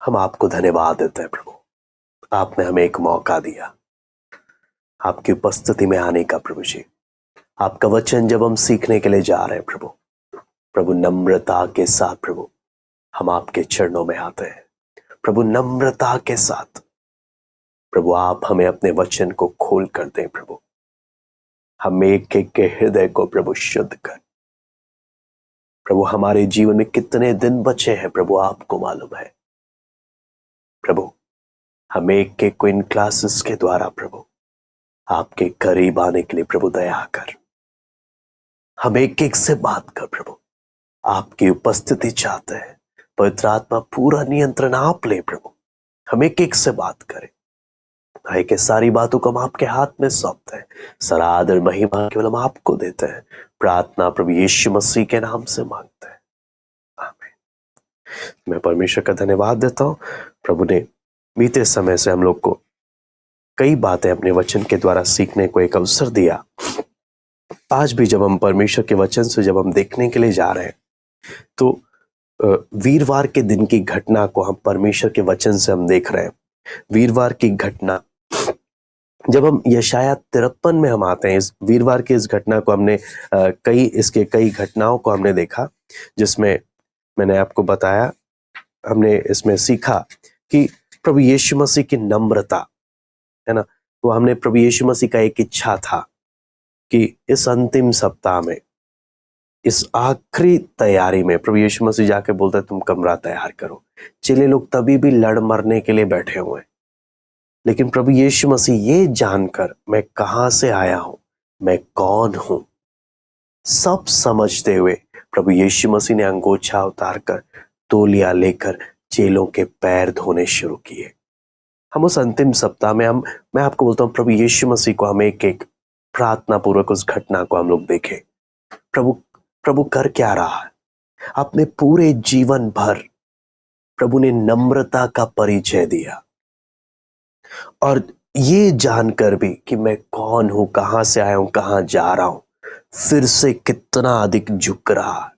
हम आपको धन्यवाद देते हैं प्रभु। आपने हमें एक मौका दिया आपकी उपस्थिति में आने का प्रभु जी। आपका वचन जब हम सीखने के लिए जा रहे हैं प्रभु, प्रभु नम्रता के साथ प्रभु हम आपके चरणों में आते हैं। प्रभु नम्रता के साथ प्रभु आप हमें अपने वचन को खोल कर दें प्रभु। हम एक एक के हृदय को प्रभु शुद्ध कर। प्रभु हमारे जीवन में कितने दिन बचे हैं प्रभु आपको मालूम है प्रभु। हम एक एक को इन क्लासेस के द्वारा प्रभु आपके करीब आने के लिए प्रभु दया कर। हम एक एक से बात कर प्रभु। आपकी उपस्थिति चाहते हैं। पवित्र आत्मा पूरा नियंत्रण आप ले प्रभु। हम एक एक से बात करें। भाई के सारी बातों को हम आपके हाथ में सौंपते हैं। सारा आदर महिमा केवल हम आपको देते हैं। प्रार्थना प्रभु यीशु मसीह के नाम से मांगते हैं, आमीन। मैं परमेश्वर का धन्यवाद देता हूं। प्रभु ने बीते समय से हम लोग को कई बातें अपने वचन के द्वारा सीखने को एक अवसर दिया। आज भी जब हम परमेश्वर के वचन से जब हम देखने के लिए जा रहे हैं तो वीरवार के दिन की घटना को हम परमेश्वर के वचन से हम देख रहे हैं। वीरवार की घटना जब हम यशाया 53 में हम आते हैं, इस वीरवार की इस घटना को हमने कई घटनाओं को हमने देखा, जिसमें मैंने आपको बताया, हमने इसमें सीखा कि प्रभु यीशु मसीह की नम्रता है ना। वो हमने प्रभु यीशु मसीह का एक इच्छा था कि इस अंतिम सप्ताह में, इस आखिरी तैयारी में प्रभु यीशु मसीह जाके बोलते तुम कमरा तैयार करो। चेले लोग तभी भी लड़ मरने के लिए बैठे हुए हैं, लेकिन प्रभु यीशु मसीह ये जानकर मैं कहां से आया हूं, मैं कौन हूं, सब समझते हुए प्रभु यीशु मसीह ने अंगोछा उतारकर तौलिया लेकर चेलों के पैर धोने शुरू किए। हम उस अंतिम सप्ताह में मैं आपको बोलता हूं प्रभु यीशु मसीह को हम एक एक प्रार्थना पूर्वक उस घटना को हम लोग देखें। प्रभु कर क्या रहा है। अपने पूरे जीवन भर प्रभु ने नम्रता का परिचय दिया, और ये जानकर भी कि मैं कौन हूं, कहां से आया हूं, कहां जा रहा हूं, फिर से कितना अधिक झुक रहा है।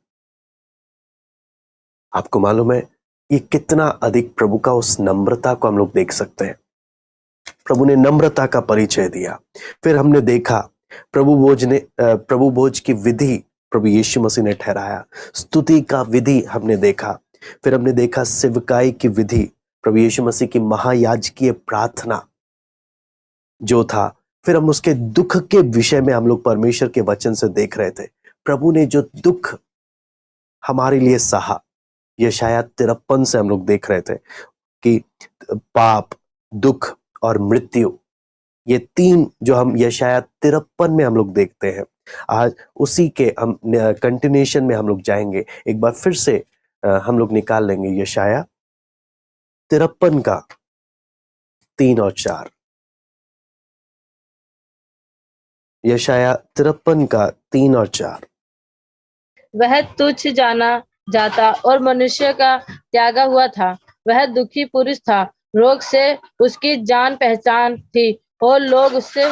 आपको मालूम है ये कितना अधिक प्रभु का उस नम्रता को हम लोग देख सकते हैं। प्रभु ने नम्रता का परिचय दिया। फिर हमने देखा प्रभु भोज की विधि प्रभु यीशु मसीह ने ठहराया। स्तुति का विधि हमने देखा। फिर हमने देखा सेवकाई की विधि, प्रभु यीशु मसीह की महायाजकीय प्रार्थना जो था। फिर हम उसके दुख के विषय में हम लोग परमेश्वर के वचन से देख रहे थे। प्रभु ने जो दुख हमारे लिए सहा, यशाया 53 से हम लोग देख रहे थे कि पाप, दुख और मृत्यु, ये तीन जो हम यशाया 53 में हम लोग देखते हैं। आज उसी के हम कंटिन्यूएशन में हम लोग जाएंगे। एक बार फिर से हम लोग निकाल लेंगे यशाया 53 का 3 और 4। यशाया 53 का 3 और 4। वह तुच्छ जाना जाता और मनुष्य का त्यागा हुआ था। वह दुखी पुरुष था, रोग से उसकी जान पहचान थी और लोग उससे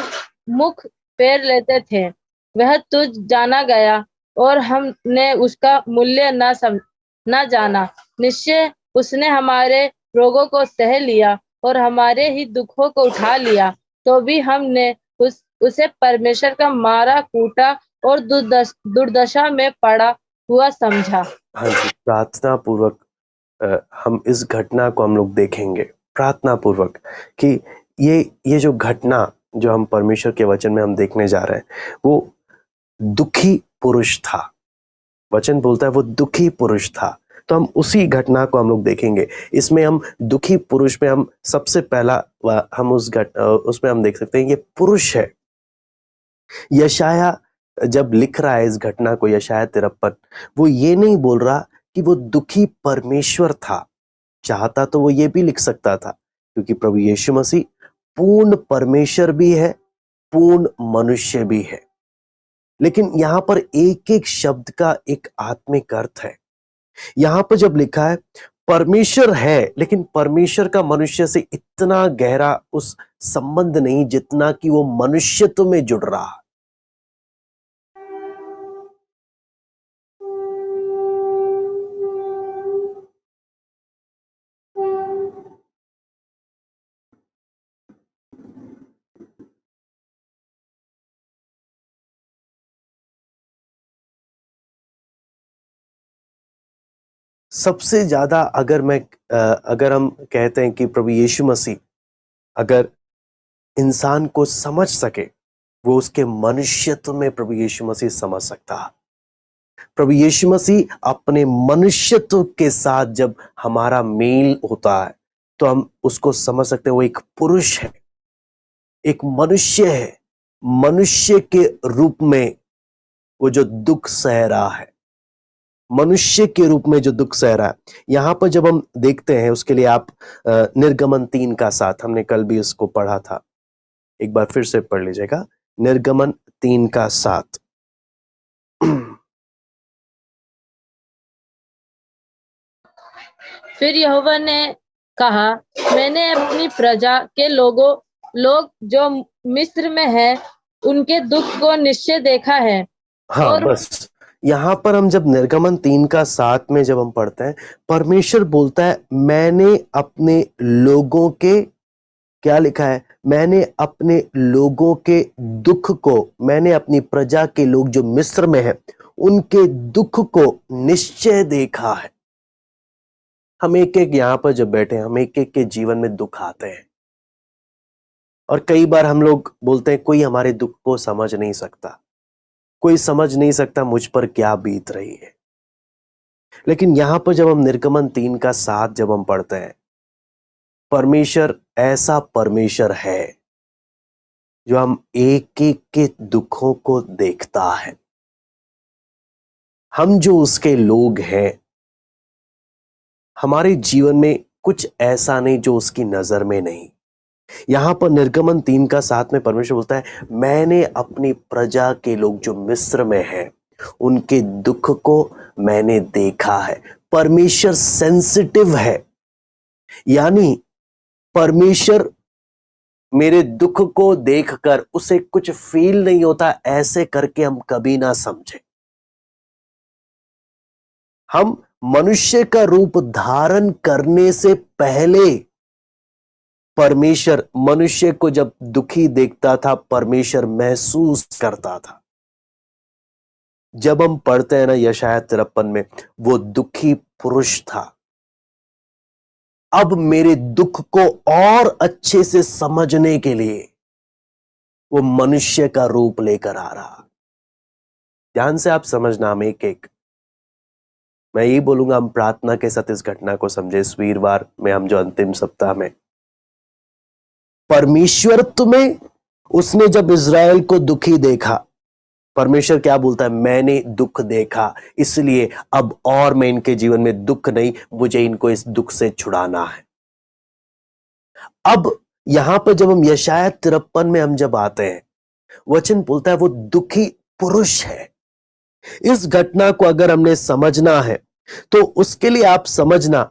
मुख फेर लेते थे। वह तुझ जाना गया और हमने उसका मूल्य न जाना। निश्चय उसने हमारे रोगों को सह लिया और हमारे ही दुखों को उठा लिया। तो भी हमने उसे परमेश्वर का मारा कूटा और दुर्दशा में पड़ा हुआ समझा। हाँ जी, प्रार्थना पूर्वक हम इस घटना को हम लोग देखेंगे, प्रार्थना पूर्वक कि ये जो घटना जो हम परमेश्वर के वचन में हम देखने जा रहे हैं, वो दुखी पुरुष था। वचन बोलता है वो दुखी पुरुष था। तो हम उसी घटना को हम लोग देखेंगे। इसमें हम दुखी पुरुष में हम सबसे पहला हम उसमें हम देख सकते हैं ये पुरुष है। यशाया जब लिख रहा है इस घटना को, यशाया 53, वो ये नहीं बोल रहा कि वो दुखी परमेश्वर था। चाहता तो वो ये भी लिख सकता था, क्योंकि प्रभु यीशु मसीह पूर्ण परमेश्वर भी है, पूर्ण मनुष्य भी है। लेकिन यहां पर एक एक शब्द का एक आत्मिक अर्थ है। यहां पर जब लिखा है परमेश्वर है, लेकिन परमेश्वर का मनुष्य से इतना गहरा उस संबंध नहीं जितना कि वो मनुष्यत्व में जुड़ रहा है। सबसे ज्यादा अगर हम कहते हैं कि प्रभु यीशु मसीह अगर इंसान को समझ सके, वो उसके मनुष्यत्व में प्रभु यीशु मसीह समझ सकता है। प्रभु यीशु मसीह अपने मनुष्यत्व के साथ जब हमारा मेल होता है तो हम उसको समझ सकते हैं। वो एक पुरुष है, एक मनुष्य है, मनुष्य के रूप में वो जो दुख सह रहा है, मनुष्य के रूप में जो दुख सह रहा है। यहां पर जब हम देखते हैं, उसके लिए आप निर्गमन 3:7, हमने कल भी उसको पढ़ा था, एक बार फिर से पढ़ लीजिएगा। निर्गमन 3:7। फिर यहोवा ने कहा, मैंने अपनी प्रजा के लोग जो मिस्र में है, उनके दुख को निश्चय देखा है। हाँ, और बस यहां पर हम जब निर्गमन 3:7 में जब हम पढ़ते हैं, परमेश्वर बोलता है मैंने अपने लोगों के, क्या लिखा है, मैंने अपने लोगों के दुख को, मैंने अपनी प्रजा के लोग जो मिस्र में है उनके दुख को निश्चय देखा है। हम एक एक यहां पर जब बैठे हैं, हम एक एक के जीवन में दुख आते हैं और कई बार हम लोग बोलते हैं कोई हमारे दुख को समझ नहीं सकता, कोई समझ नहीं सकता मुझ पर क्या बीत रही है। लेकिन यहां पर जब हम निर्गमन 3:7 जब हम पढ़ते हैं, परमेश्वर ऐसा परमेश्वर है जो हम एक एक के दुखों को देखता है। हम जो उसके लोग हैं, हमारे जीवन में कुछ ऐसा नहीं जो उसकी नजर में नहीं। यहां पर निर्गमन 3:7 में परमेश्वर बोलता है मैंने अपनी प्रजा के लोग जो मिस्र में हैं उनके दुख को मैंने देखा है। परमेश्वर सेंसिटिव है, यानी परमेश्वर मेरे दुख को देखकर उसे कुछ फील नहीं होता, ऐसे करके हम कभी ना समझे। हम मनुष्य का रूप धारण करने से पहले परमेश्वर मनुष्य को जब दुखी देखता था, परमेश्वर महसूस करता था। जब हम पढ़ते हैं ना यशायाह 53 में, वो दुखी पुरुष था, अब मेरे दुख को और अच्छे से समझने के लिए वो मनुष्य का रूप लेकर आ रहा। ध्यान से आप समझना, हम एक एक, मैं यही बोलूंगा, हम प्रार्थना के साथ इस घटना को समझे। इस वीरवार में हम जो अंतिम सप्ताह में परमेश्वरत्व में उसने जब इज़राइल को दुखी देखा, परमेश्वर क्या बोलता है, मैंने दुख देखा, इसलिए अब और मैं इनके जीवन में दुख नहीं, मुझे इनको इस दुख से छुड़ाना है। अब यहां पर जब हम यशायाह 53 में हम जब आते हैं, वचन बोलता है वो दुखी पुरुष है। इस घटना को अगर हमने समझना है तो उसके लिए आप समझना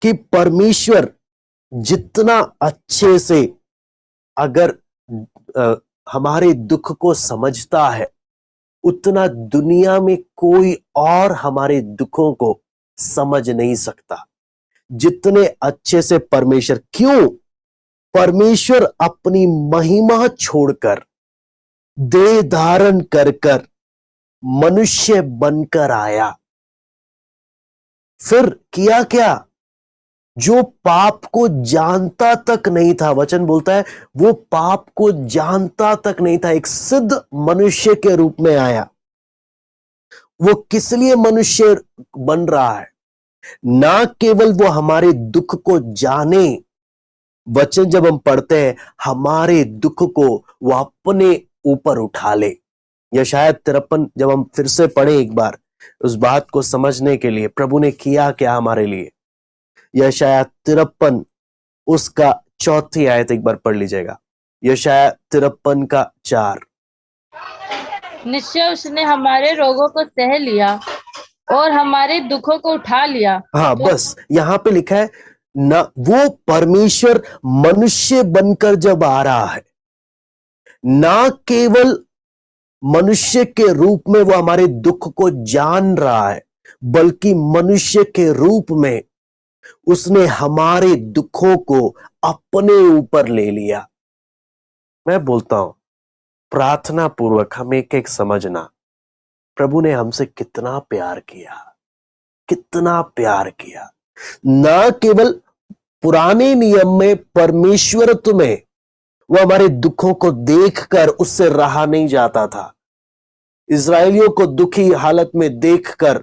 कि परमेश्वर जितना अच्छे से अगर हमारे दुख को समझता है, उतना दुनिया में कोई और हमारे दुखों को समझ नहीं सकता जितने अच्छे से परमेश्वर। क्यों? परमेश्वर अपनी महिमा छोड़कर देह धारण कर कर मनुष्य बनकर आया। फिर किया क्या? जो पाप को जानता तक नहीं था, वचन बोलता है वो पाप को जानता तक नहीं था, एक सिद्ध मनुष्य के रूप में आया। वो किस लिए मनुष्य बन रहा है? ना केवल वो हमारे दुख को जाने, वचन जब हम पढ़ते हैं हमारे दुख को वो अपने ऊपर उठा ले। यशायाह 53 जब हम फिर से पढ़े एक बार, उस बात को समझने के लिए प्रभु ने किया क्या हमारे लिए। यशायाह 53 उसका 4थी आयत एक बार पढ़ लीजिएगा। यशायाह 53 का 4। निश्चय उसने हमारे रोगों को सह लिया और हमारे दुखों को उठा लिया। हाँ, बस यहां पे लिखा है ना, वो परमेश्वर मनुष्य बनकर जब आ रहा है, ना केवल मनुष्य के रूप में वो हमारे दुख को जान रहा है, बल्कि मनुष्य के रूप में उसने हमारे दुखों को अपने ऊपर ले लिया। मैं बोलता हूं, प्रार्थना पूर्वक हम एक एक समझना, प्रभु ने हमसे कितना प्यार किया, कितना प्यार किया। ना केवल पुराने नियम में परमेश्वरत्व में वो हमारे दुखों को देखकर उससे रहा नहीं जाता था। इजरायलियों को दुखी हालत में देखकर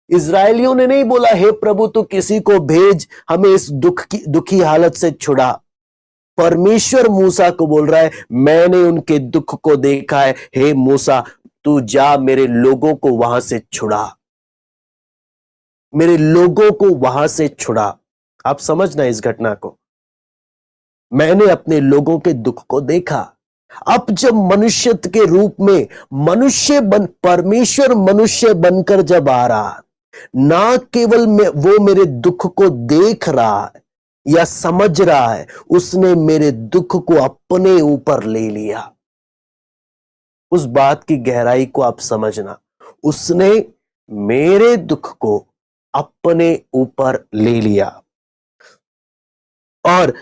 इजरायलियों ने नहीं बोला, हे प्रभु तू किसी को भेज हमें इस दुखी हालत से छुड़ा। परमेश्वर मूसा को बोल रहा है, मैंने उनके दुख को देखा है, हे मूसा तू जा मेरे लोगों को वहां से छुड़ा, मेरे लोगों को वहां से छुड़ा। आप समझना इस घटना को, मैंने अपने लोगों के दुख को देखा। अब जब मनुष्य के रूप में परमेश्वर मनुष्य बनकर जब आ रहा, ना केवल वो मेरे दुख को देख रहा है या समझ रहा है, उसने मेरे दुख को अपने ऊपर ले लिया। उस बात की गहराई को आप समझना, उसने मेरे दुख को अपने ऊपर ले लिया। और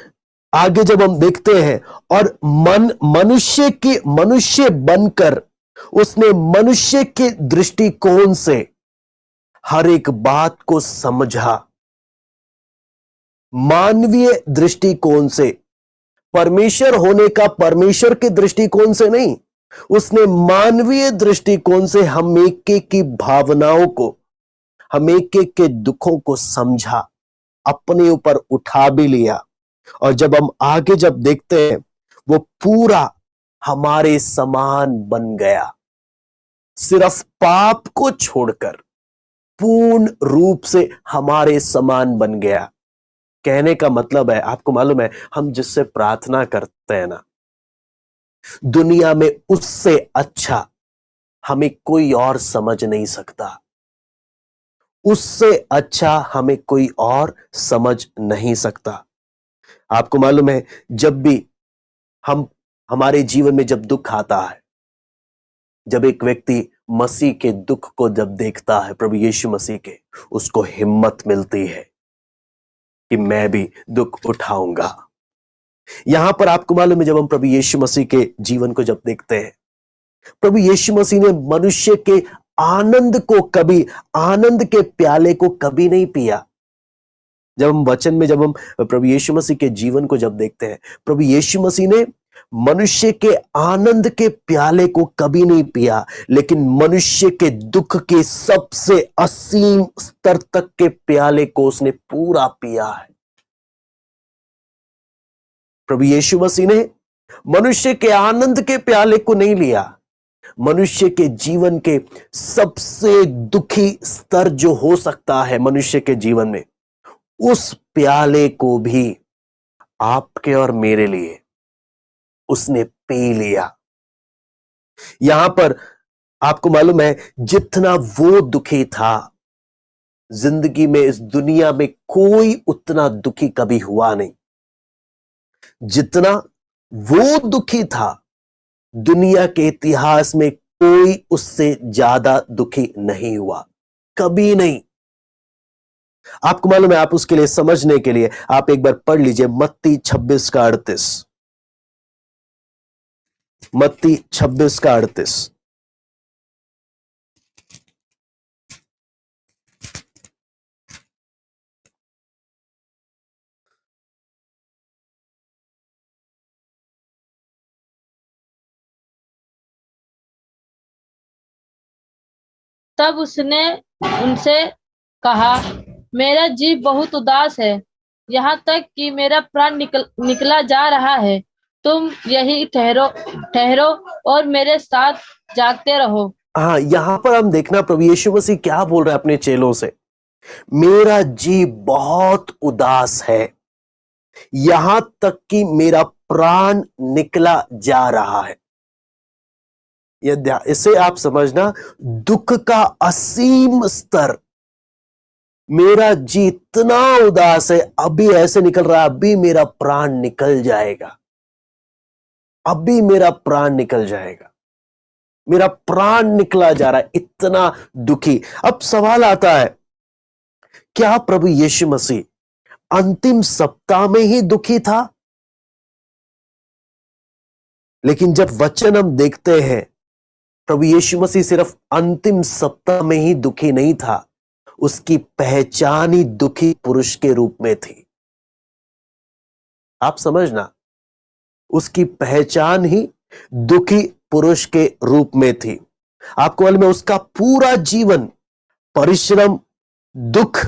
आगे जब हम देखते हैं, और मनुष्य बनकर उसने मनुष्य के दृष्टिकोण से हर एक बात को समझा। मानवीय दृष्टिकोण से, परमेश्वर होने का परमेश्वर के दृष्टिकोण से नहीं, उसने मानवीय दृष्टिकोण से हम एक एक की भावनाओं को, हम एक एक के दुखों को समझा, अपने ऊपर उठा भी लिया। और जब हम आगे जब देखते हैं, वो पूरा हमारे समान बन गया, सिर्फ पाप को छोड़कर पूर्ण रूप से हमारे समान बन गया। कहने का मतलब है, आपको मालूम है, हम जिससे प्रार्थना करते हैं ना, दुनिया में उससे अच्छा हमें कोई और समझ नहीं सकता, उससे अच्छा हमें कोई और समझ नहीं सकता। आपको मालूम है, जब भी हमारे जीवन में जब दुख आता है, जब एक व्यक्ति मसीह के दुख को जब देखता है, प्रभु यीशु मसीह के, उसको हिम्मत मिलती है कि मैं भी दुख उठाऊंगा। यहां पर आपको मालूम है, जब हम प्रभु यीशु मसीह के जीवन को जब देखते हैं, प्रभु यीशु मसीह ने मनुष्य के आनंद के प्याले को कभी नहीं पिया। जब हम वचन में, जब हम प्रभु यीशु मसीह के जीवन को जब देखते हैं, प्रभु यीशु मसीह ने मनुष्य के आनंद के प्याले को कभी नहीं पिया, लेकिन मनुष्य के दुख के सबसे असीम स्तर तक के प्याले को उसने पूरा पिया है। प्रभु यीशु मसीह ने मनुष्य के आनंद के प्याले को नहीं लिया, मनुष्य के जीवन के सबसे दुखी स्तर जो हो सकता है मनुष्य के जीवन में, उस प्याले को भी आपके और मेरे लिए उसने पी लिया। यहां पर आपको मालूम है, जितना वो दुखी था, जिंदगी में, इस दुनिया में कोई उतना दुखी कभी हुआ नहीं। जितना वो दुखी था, दुनिया के इतिहास में कोई उससे ज्यादा दुखी नहीं हुआ, कभी नहीं। आपको मालूम है, आप उसके लिए समझने के लिए आप एक बार पढ़ लीजिए मत्ती 26 का 38, मत्ती 26 का 38। तब उसने उनसे कहा, मेरा जीव बहुत उदास है, यहाँ तक कि मेरा प्राण निकला जा रहा है। तुम यही ठहरो और मेरे साथ जागते रहो। हाँ, यहां पर हम देखना प्रभु यीशु मसीह क्या बोल रहे हैं अपने चेलों से, मेरा जीव बहुत उदास है, यहां तक कि मेरा प्राण निकला जा रहा है। इसे आप समझना, दुख का असीम स्तर। मेरा जी इतना उदास है, अभी ऐसे निकल रहा है, अभी मेरा प्राण निकल जाएगा, अभी मेरा प्राण निकल जाएगा, मेरा प्राण निकला जा रहा है, इतना दुखी। अब सवाल आता है, क्या प्रभु यीशु मसीह अंतिम सप्ताह में ही दुखी था? लेकिन जब वचन हम देखते हैं, प्रभु यीशु मसीह सिर्फ अंतिम सप्ताह में ही दुखी नहीं था, उसकी पहचान ही दुखी पुरुष के रूप में थी। आप समझना, उसकी पहचान ही दुखी पुरुष के रूप में थी। आपको मालूम है, उसका पूरा जीवन परिश्रम, दुख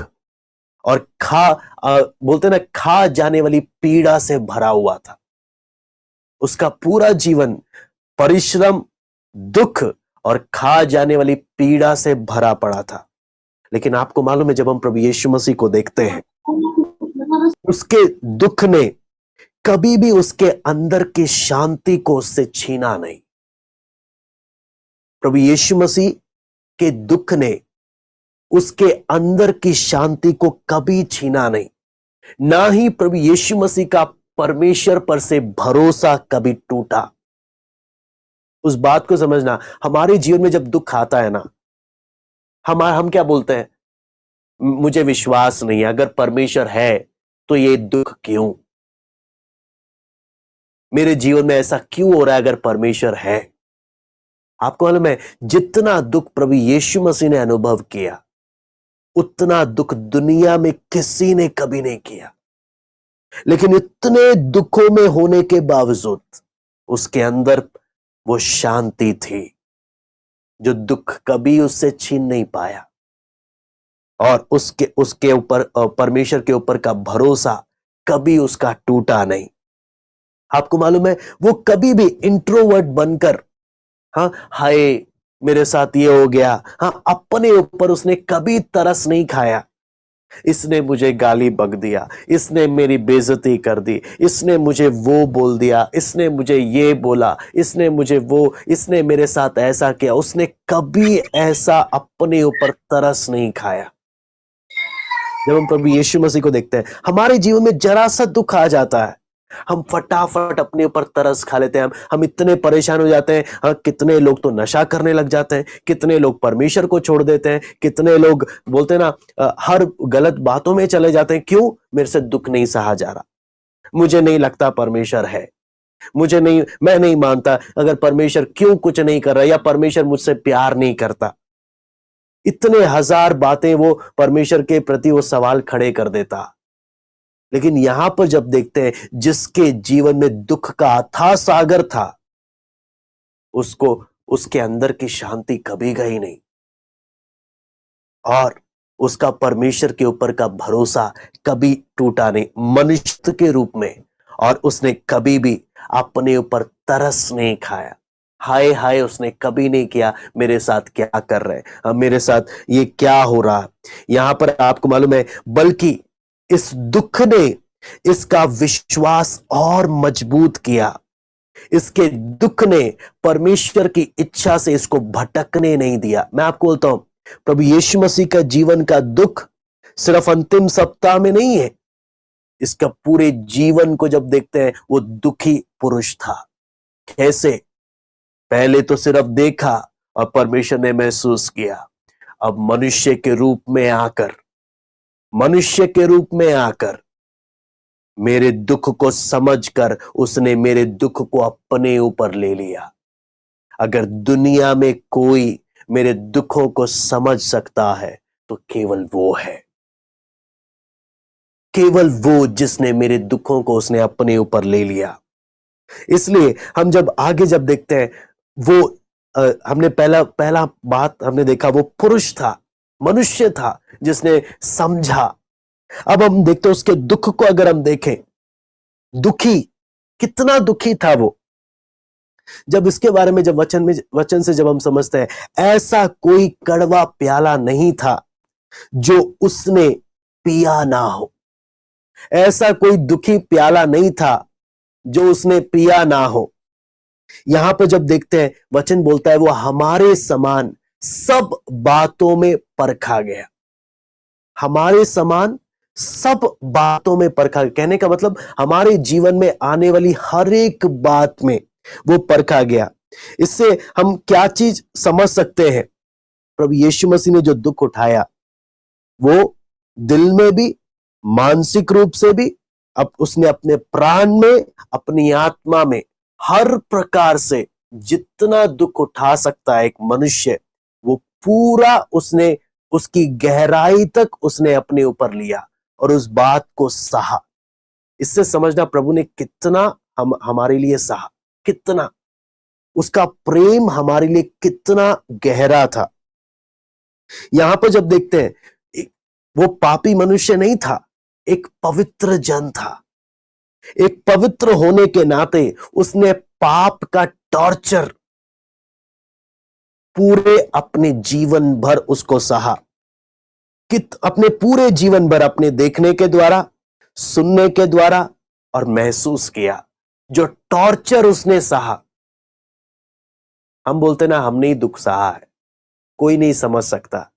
और बोलते ना, खा जाने वाली पीड़ा से भरा हुआ था। उसका पूरा जीवन परिश्रम, दुख और खा जाने वाली पीड़ा से भरा पड़ा था। लेकिन आपको मालूम है, जब हम प्रभु यीशु मसीह को देखते हैं, उसके दुख ने कभी भी उसके अंदर की शांति को उससे छीना नहीं। प्रभु यीशु मसीह के दुख ने उसके अंदर की शांति को कभी छीना नहीं। ना ही प्रभु यीशु मसीह का परमेश्वर पर से भरोसा कभी टूटा। उस बात को समझना, हमारे जीवन में जब दुख आता है ना, हम क्या बोलते हैं? मुझे विश्वास नहीं है, अगर परमेश्वर है तो ये दुख क्यों? मेरे जीवन में ऐसा क्यों हो रहा है अगर परमेश्वर है? आपको मालूम है, जितना दुख प्रभु यीशु मसीह ने अनुभव किया, उतना दुख दुनिया में किसी ने कभी नहीं किया। लेकिन इतने दुखों में होने के बावजूद उसके अंदर वो शांति थी जो दुख कभी उससे छीन नहीं पाया। और उसके ऊपर, परमेश्वर के ऊपर का भरोसा कभी उसका टूटा नहीं। आपको मालूम है, वो कभी भी इंट्रोवर्ट बनकर, हाँ हाय मेरे साथ ये हो गया, हाँ अपने ऊपर उसने कभी तरस नहीं खाया। इसने मुझे गाली बक दिया, इसने मेरी बेइज्जती कर दी, इसने मुझे वो बोल दिया, इसने मुझे ये बोला, इसने मुझे वो, इसने मेरे साथ ऐसा किया। उसने कभी ऐसा अपने ऊपर तरस नहीं खाया। जब हम प्रभु यीशु मसीह को देखते हैं, हमारे जीवन में जरा सा दुख आ जाता है, हम फटाफट अपने ऊपर तरस खा लेते हैं। हम इतने परेशान हो जाते हैं। हाँ, कितने लोग तो नशा करने लग जाते हैं, कितने लोग परमेश्वर को छोड़ देते हैं, कितने लोग बोलते हैं ना, हर गलत बातों में चले जाते हैं। क्यों? मेरे से दुख नहीं सहा जा रहा, मुझे नहीं लगता परमेश्वर है, मैं नहीं मानता अगर परमेश्वर क्यों कुछ नहीं कर रहा, या परमेश्वर मुझसे प्यार नहीं करता। इतने हजार बातें वो परमेश्वर के प्रति वो सवाल खड़े कर देता। लेकिन यहां पर जब देखते हैं, जिसके जीवन में दुख का अथाह सागर था, उसको उसके अंदर की शांति कभी गई नहीं, और उसका परमेश्वर के ऊपर का भरोसा कभी टूटा नहीं, मनुष्य के रूप में। और उसने कभी भी अपने ऊपर तरस नहीं खाया। हाय हाय उसने कभी नहीं किया, मेरे साथ क्या कर रहे हैं, मेरे साथ ये क्या हो रहा है। यहां पर आपको मालूम है, बल्कि इस दुख ने इसका विश्वास और मजबूत किया। इसके दुख ने परमेश्वर की इच्छा से इसको भटकने नहीं दिया। मैं आपको बोलता हूं, प्रभु यीशु मसीह का जीवन का दुख सिर्फ अंतिम सप्ताह में नहीं है। इसका पूरे जीवन को जब देखते हैं, वो दुखी पुरुष था। कैसे? पहले तो सिर्फ देखा और परमेश्वर ने महसूस किया। अब मनुष्य के रूप में आकर मेरे दुख को समझकर उसने मेरे दुख को अपने ऊपर ले लिया। अगर दुनिया में कोई मेरे दुखों को समझ सकता है तो केवल वो है, केवल वो जिसने मेरे दुखों को उसने अपने ऊपर ले लिया। इसलिए हम जब आगे जब देखते हैं, वो हमने पहला बात हमने देखा, वो पुरुष था, मनुष्य था जिसने समझा। अब हम देखते हैं उसके दुख को, अगर हम देखें, दुखी, कितना दुखी था वो। जब इसके बारे में जब वचन से जब हम समझते हैं, ऐसा कोई कड़वा प्याला नहीं था जो उसने पिया ना हो। ऐसा कोई दुखी प्याला नहीं था जो उसने पिया ना हो। यहां पर जब देखते हैं, वचन बोलता है वो हमारे समान सब बातों में परखा गया। हमारे समान सब बातों में परखा। कहने का मतलब, हमारे जीवन में आने वाली हर एक बात में वो परखा गया। इससे हम क्या चीज समझ सकते हैं? प्रभु यीशु मसीह ने जो दुख उठाया, वो दिल में भी, मानसिक रूप से भी, अब उसने अपने प्राण में, अपनी आत्मा में, हर प्रकार से जितना दुख उठा सकता है एक मनुष्य, वो पूरा उसने उसकी गहराई तक उसने अपने ऊपर लिया और उस बात को सहा। इससे समझना प्रभु ने कितना हमारे लिए सहा, कितना उसका प्रेम हमारे लिए कितना गहरा था। यहां पर जब देखते हैं वो पापी मनुष्य नहीं था, एक पवित्र जन था। एक पवित्र होने के नाते उसने पाप का टॉर्चर पूरे अपने जीवन भर उसको सहा। अपने पूरे जीवन भर अपने देखने के द्वारा, सुनने के द्वारा और महसूस किया जो टॉर्चर उसने सहा। हम बोलते ना हमने ही दुख सहा है, कोई नहीं समझ सकता,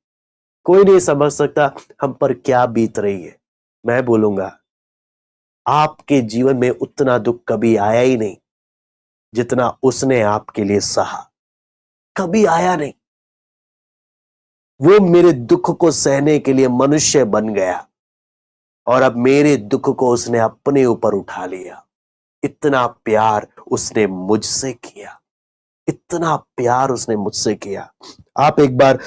कोई नहीं समझ सकता हम पर क्या बीत रही है। मैं बोलूंगा आपके जीवन में उतना दुख कभी आया ही नहीं जितना उसने आपके लिए सहा, कभी आया नहीं। वो मेरे दुख को सहने के लिए मनुष्य बन गया और अब मेरे दुख को उसने अपने ऊपर उठा लिया। इतना प्यार उसने मुझसे किया, इतना प्यार उसने मुझसे किया। आप एक बार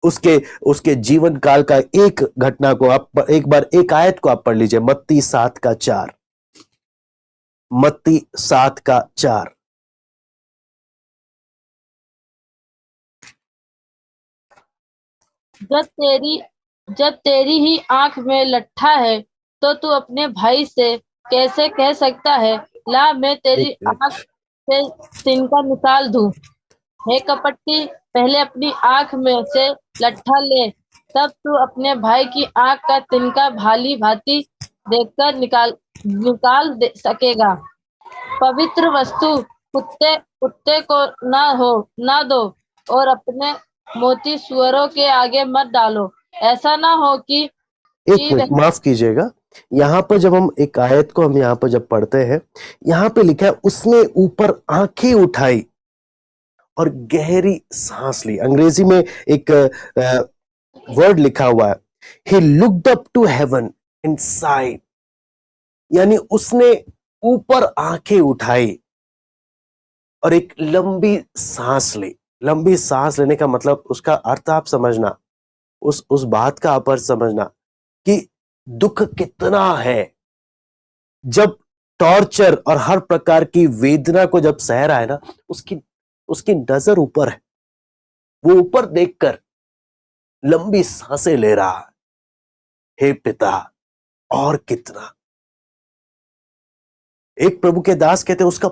उसके जीवन काल का एक घटना को आप एक बार एक आयत को आप पढ़ लीजिए, मत्ती 7:4। मत्ती 7:4। जब तेरी ही आंख में लट्ठा है तो तू अपने भाई से कैसे कह सकता है, ला मैं तेरी एक मिनट। आंख से तिनका निकाल दूं। हे कपटी, पहले अपनी आंख में से लट्ठा ले, तब तू अपने भाई की आंख का तिनका भाली भांति देखकर निकाल दे सकेगा। पवित्र वस्तु कुत्ते को ना दो और अपने मोती सुअरों के आगे मत डालो। ऐसा ना हो कि एक मिनट माफ कीजिएगा, यहां पर जब हम एक आयत को हम यहां पर जब पढ़ते हैं, यहां पे लिखा है उसने ऊपर आंखें उठाई और गहरी सांस ली। अंग्रेजी में एक वर्ड लिखा हुआ है, he looked up to heaven and sighed, यानी उसने ऊपर आंखें उठाई और एक लंबी सांस ली। लंबी सांस लेने का मतलब उसका अर्थ आप समझना, उस बात का आप अर्थ समझना कि दुख कितना है। जब टॉर्चर और हर प्रकार की वेदना को जब सह रहा है ना, उसकी नजर ऊपर है, वो ऊपर देखकर लंबी सांसें ले रहा है। हे पिता, और कितना। एक प्रभु के दास कहते हैं उसका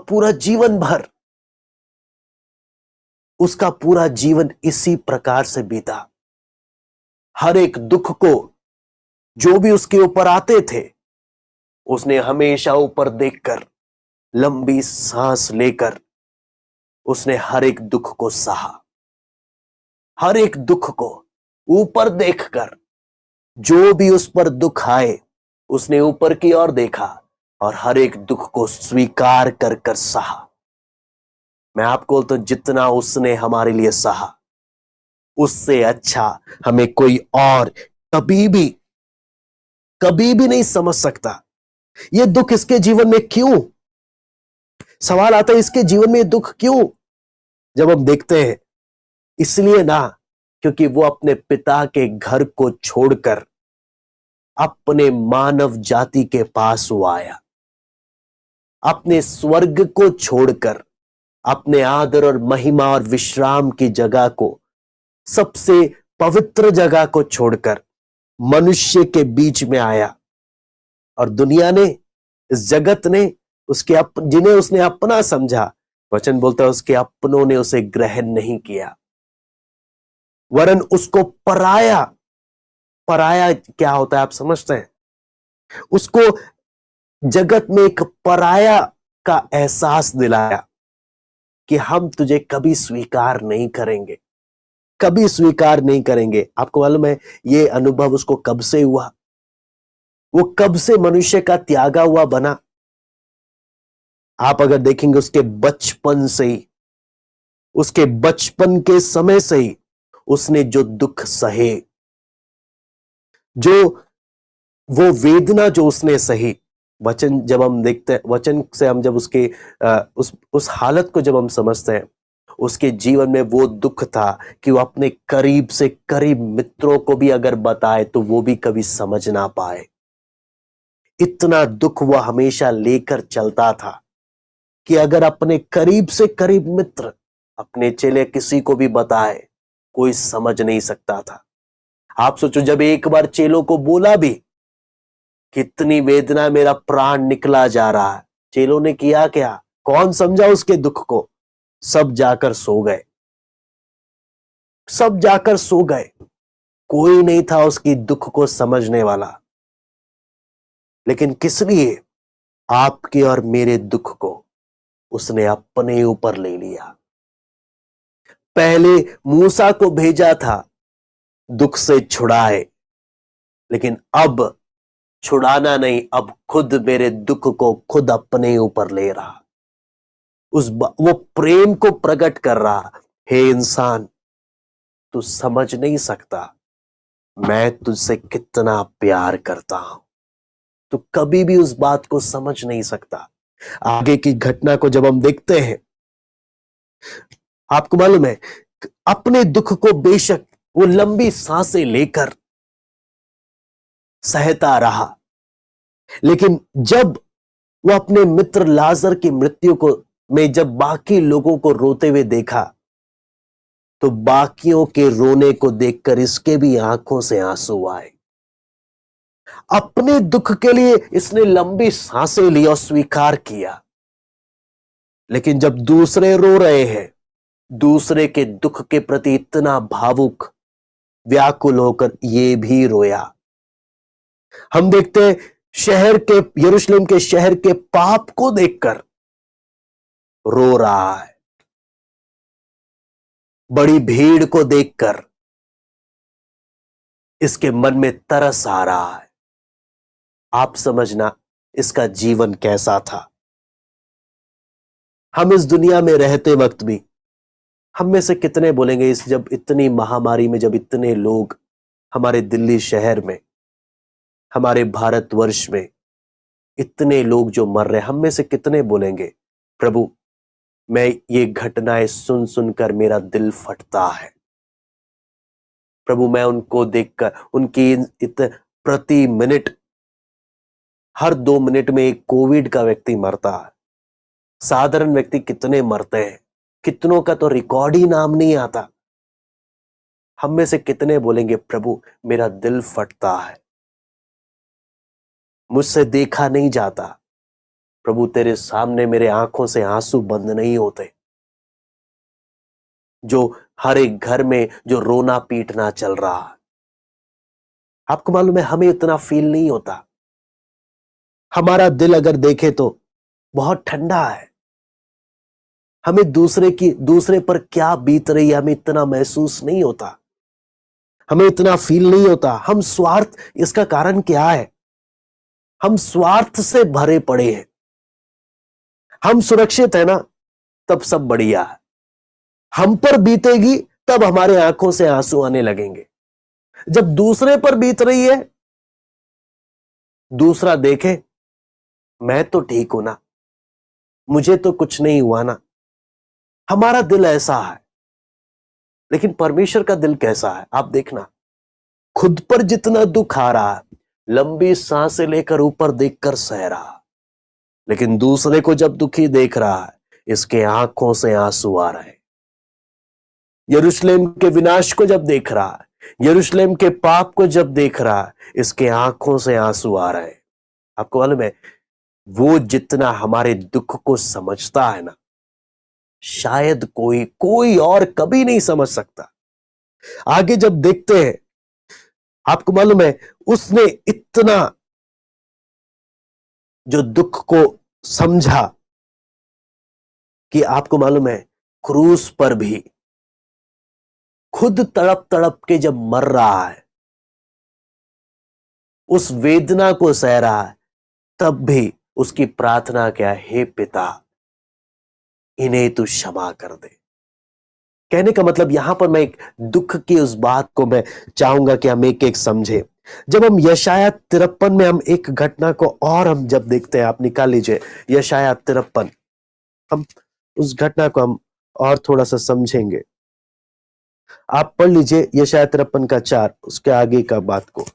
पूरा जीवन इसी प्रकार से बीता। हर एक दुख को जो भी उसके ऊपर आते थे, उसने हमेशा ऊपर देखकर, लंबी सांस लेकर उसने हर एक दुख को सहा। हर एक दुख को ऊपर देखकर, जो भी उस पर दुख आए, उसने ऊपर की ओर देखा और हर एक दुख को स्वीकार कर कर सहा। मैं आपको बोलता हूं, जितना उसने हमारे लिए सहा, उससे अच्छा हमें कोई और कभी भी नहीं समझ सकता। ये दुख इसके जीवन में क्यों? सवाल आता है, इसके जीवन में दुख क्यों? जब हम देखते हैं, इसलिए ना क्योंकि वो अपने पिता के घर को छोड़कर अपने मानव जाति के पास वो आया। अपने स्वर्ग को छोड़कर, अपने आदर और महिमा और विश्राम की जगह को, सबसे पवित्र जगह को छोड़कर मनुष्य के बीच में आया। और दुनिया ने, इस जगत ने जिन्हें उसने अपना समझा, वचन बोलता है उसके अपनों ने उसे ग्रहण नहीं किया, वरन उसको पराया क्या होता है आप समझते हैं? उसको जगत में एक पराया का एहसास दिलाया कि हम तुझे कभी स्वीकार नहीं करेंगे, कभी स्वीकार नहीं करेंगे। आपको मालूम है ये अनुभव उसको कब से हुआ? वो कब से मनुष्य का त्यागा हुआ बना? आप अगर देखेंगे उसके बचपन से ही, उसके बचपन के समय से ही उसने जो दुख सहे, जो वो वेदना जो उसने सही, वचन जब हम देखते हैं, वचन से हम जब उसके उस हालत को जब हम समझते हैं, उसके जीवन में वो दुख था कि वो अपने करीब से करीब मित्रों को भी अगर बताए तो वो भी कभी समझ ना पाए। इतना दुख वो हमेशा लेकर चलता था कि अगर अपने करीब से करीब मित्र अपने चेले किसी को भी बताए, कोई समझ नहीं सकता था। आप सोचो, जब एक बार चेलों को बोला भी, कितनी वेदना, मेरा प्राण निकला जा रहा है, चेलों ने किया क्या? कौन समझा उसके दुख को? सब जाकर सो गए, सब जाकर सो गए। कोई नहीं था उसकी दुख को समझने वाला। लेकिन किस लिए? आपके और मेरे दुख को उसने अपने ऊपर ले लिया। पहले मूसा को भेजा था दुख से छुड़ाए, लेकिन अब छुड़ाना नहीं, अब खुद मेरे दुख को खुद अपने ऊपर ले रहा। वो प्रेम को प्रकट कर रहा। हे इंसान, तू समझ नहीं सकता मैं तुझसे कितना प्यार करता हूं। तू कभी भी उस बात को समझ नहीं सकता। आगे की घटना को जब हम देखते हैं, आपको मालूम है, अपने दुख को बेशक वो लंबी सांसें लेकर सहता रहा, लेकिन जब वो अपने मित्र लाजर की मृत्यु को में जब बाकी लोगों को रोते हुए देखा, तो बाकियों के रोने को देखकर इसके भी आंखों से आंसू आए। अपने दुख के लिए इसने लंबी सांसें ली और स्वीकार किया, लेकिन जब दूसरे रो रहे हैं, दूसरे के दुख के प्रति इतना भावुक व्याकुल होकर ये भी रोया। हम देखते हैं शहर के, यरूशलेम के शहर के पाप को देखकर रो रहा है, बड़ी भीड़ को देखकर इसके मन में तरस आ रहा है। आप समझना इसका जीवन कैसा था। हम इस दुनिया में रहते वक्त भी, हम में से कितने बोलेंगे, इस जब इतनी महामारी में, जब इतने लोग हमारे दिल्ली शहर में, हमारे भारतवर्ष में इतने लोग जो मर रहे, हम में से कितने बोलेंगे, प्रभु मैं ये घटनाएं सुन सुनकर मेरा दिल फटता है। प्रभु मैं उनको देखकर, उनकी प्रति मिनट, हर 2 मिनट में एक कोविड का व्यक्ति मरता है। साधारण व्यक्ति कितने मरते हैं, कितनों का तो रिकॉर्ड ही नाम नहीं आता। हम में से कितने बोलेंगे, प्रभु मेरा दिल फटता है, मुझसे देखा नहीं जाता। प्रभु तेरे सामने मेरे आंखों से आंसू बंद नहीं होते। जो हर एक घर में जो रोना पीटना चल रहा है, आपको मालूम है हमें इतना फील नहीं होता। हमारा दिल अगर देखे तो बहुत ठंडा है। हमें दूसरे पर क्या बीत रही है हमें इतना महसूस नहीं होता, हमें इतना फील नहीं होता। हम स्वार्थ, इसका कारण क्या है? हम स्वार्थ से भरे पड़े हैं। हम सुरक्षित है ना, तब सब बढ़िया है। हम पर बीतेगी तब हमारे आंखों से आंसू आने लगेंगे। जब दूसरे पर बीत रही है, दूसरा देखे मैं तो ठीक हूं ना, मुझे तो कुछ नहीं हुआ ना, हमारा दिल ऐसा है। लेकिन परमेश्वर का दिल कैसा है? आप देखना, खुद पर जितना दुख आ रहा है, लंबी सांसें लेकर ऊपर देखकर सह रहा, लेकिन दूसरे को जब दुखी देख रहा है, इसके आंखों से आंसू आ रहे। यरूशलेम के विनाश को जब देख रहा है, यरूशलेम के पाप को जब देख रहा है, इसके आंखों से आंसू आ रहे। आपको मालूम है, वो जितना हमारे दुख को समझता है ना, शायद कोई और कभी नहीं समझ सकता। आगे जब देखते हैं, आपको मालूम है उसने इतना जो दुख को समझा कि आपको मालूम है क्रूस पर भी खुद तड़प तड़प के जब मर रहा है, उस वेदना को सह रहा है, तब भी उसकी प्रार्थना क्या है? हे पिता, इन्हें तू क्षमा कर दे। कहने का मतलब यहां पर मैं एक दुख की उस बात को मैं चाहूंगा कि हम एक एक समझे। जब हम यशाया 53 में हम एक घटना को और हम जब देखते हैं, आप निकाल लीजिए यशाया 53, हम उस घटना को हम और थोड़ा सा समझेंगे। आप पढ़ लीजिए यशायाह 53 का 4, उसके आगे का बात को।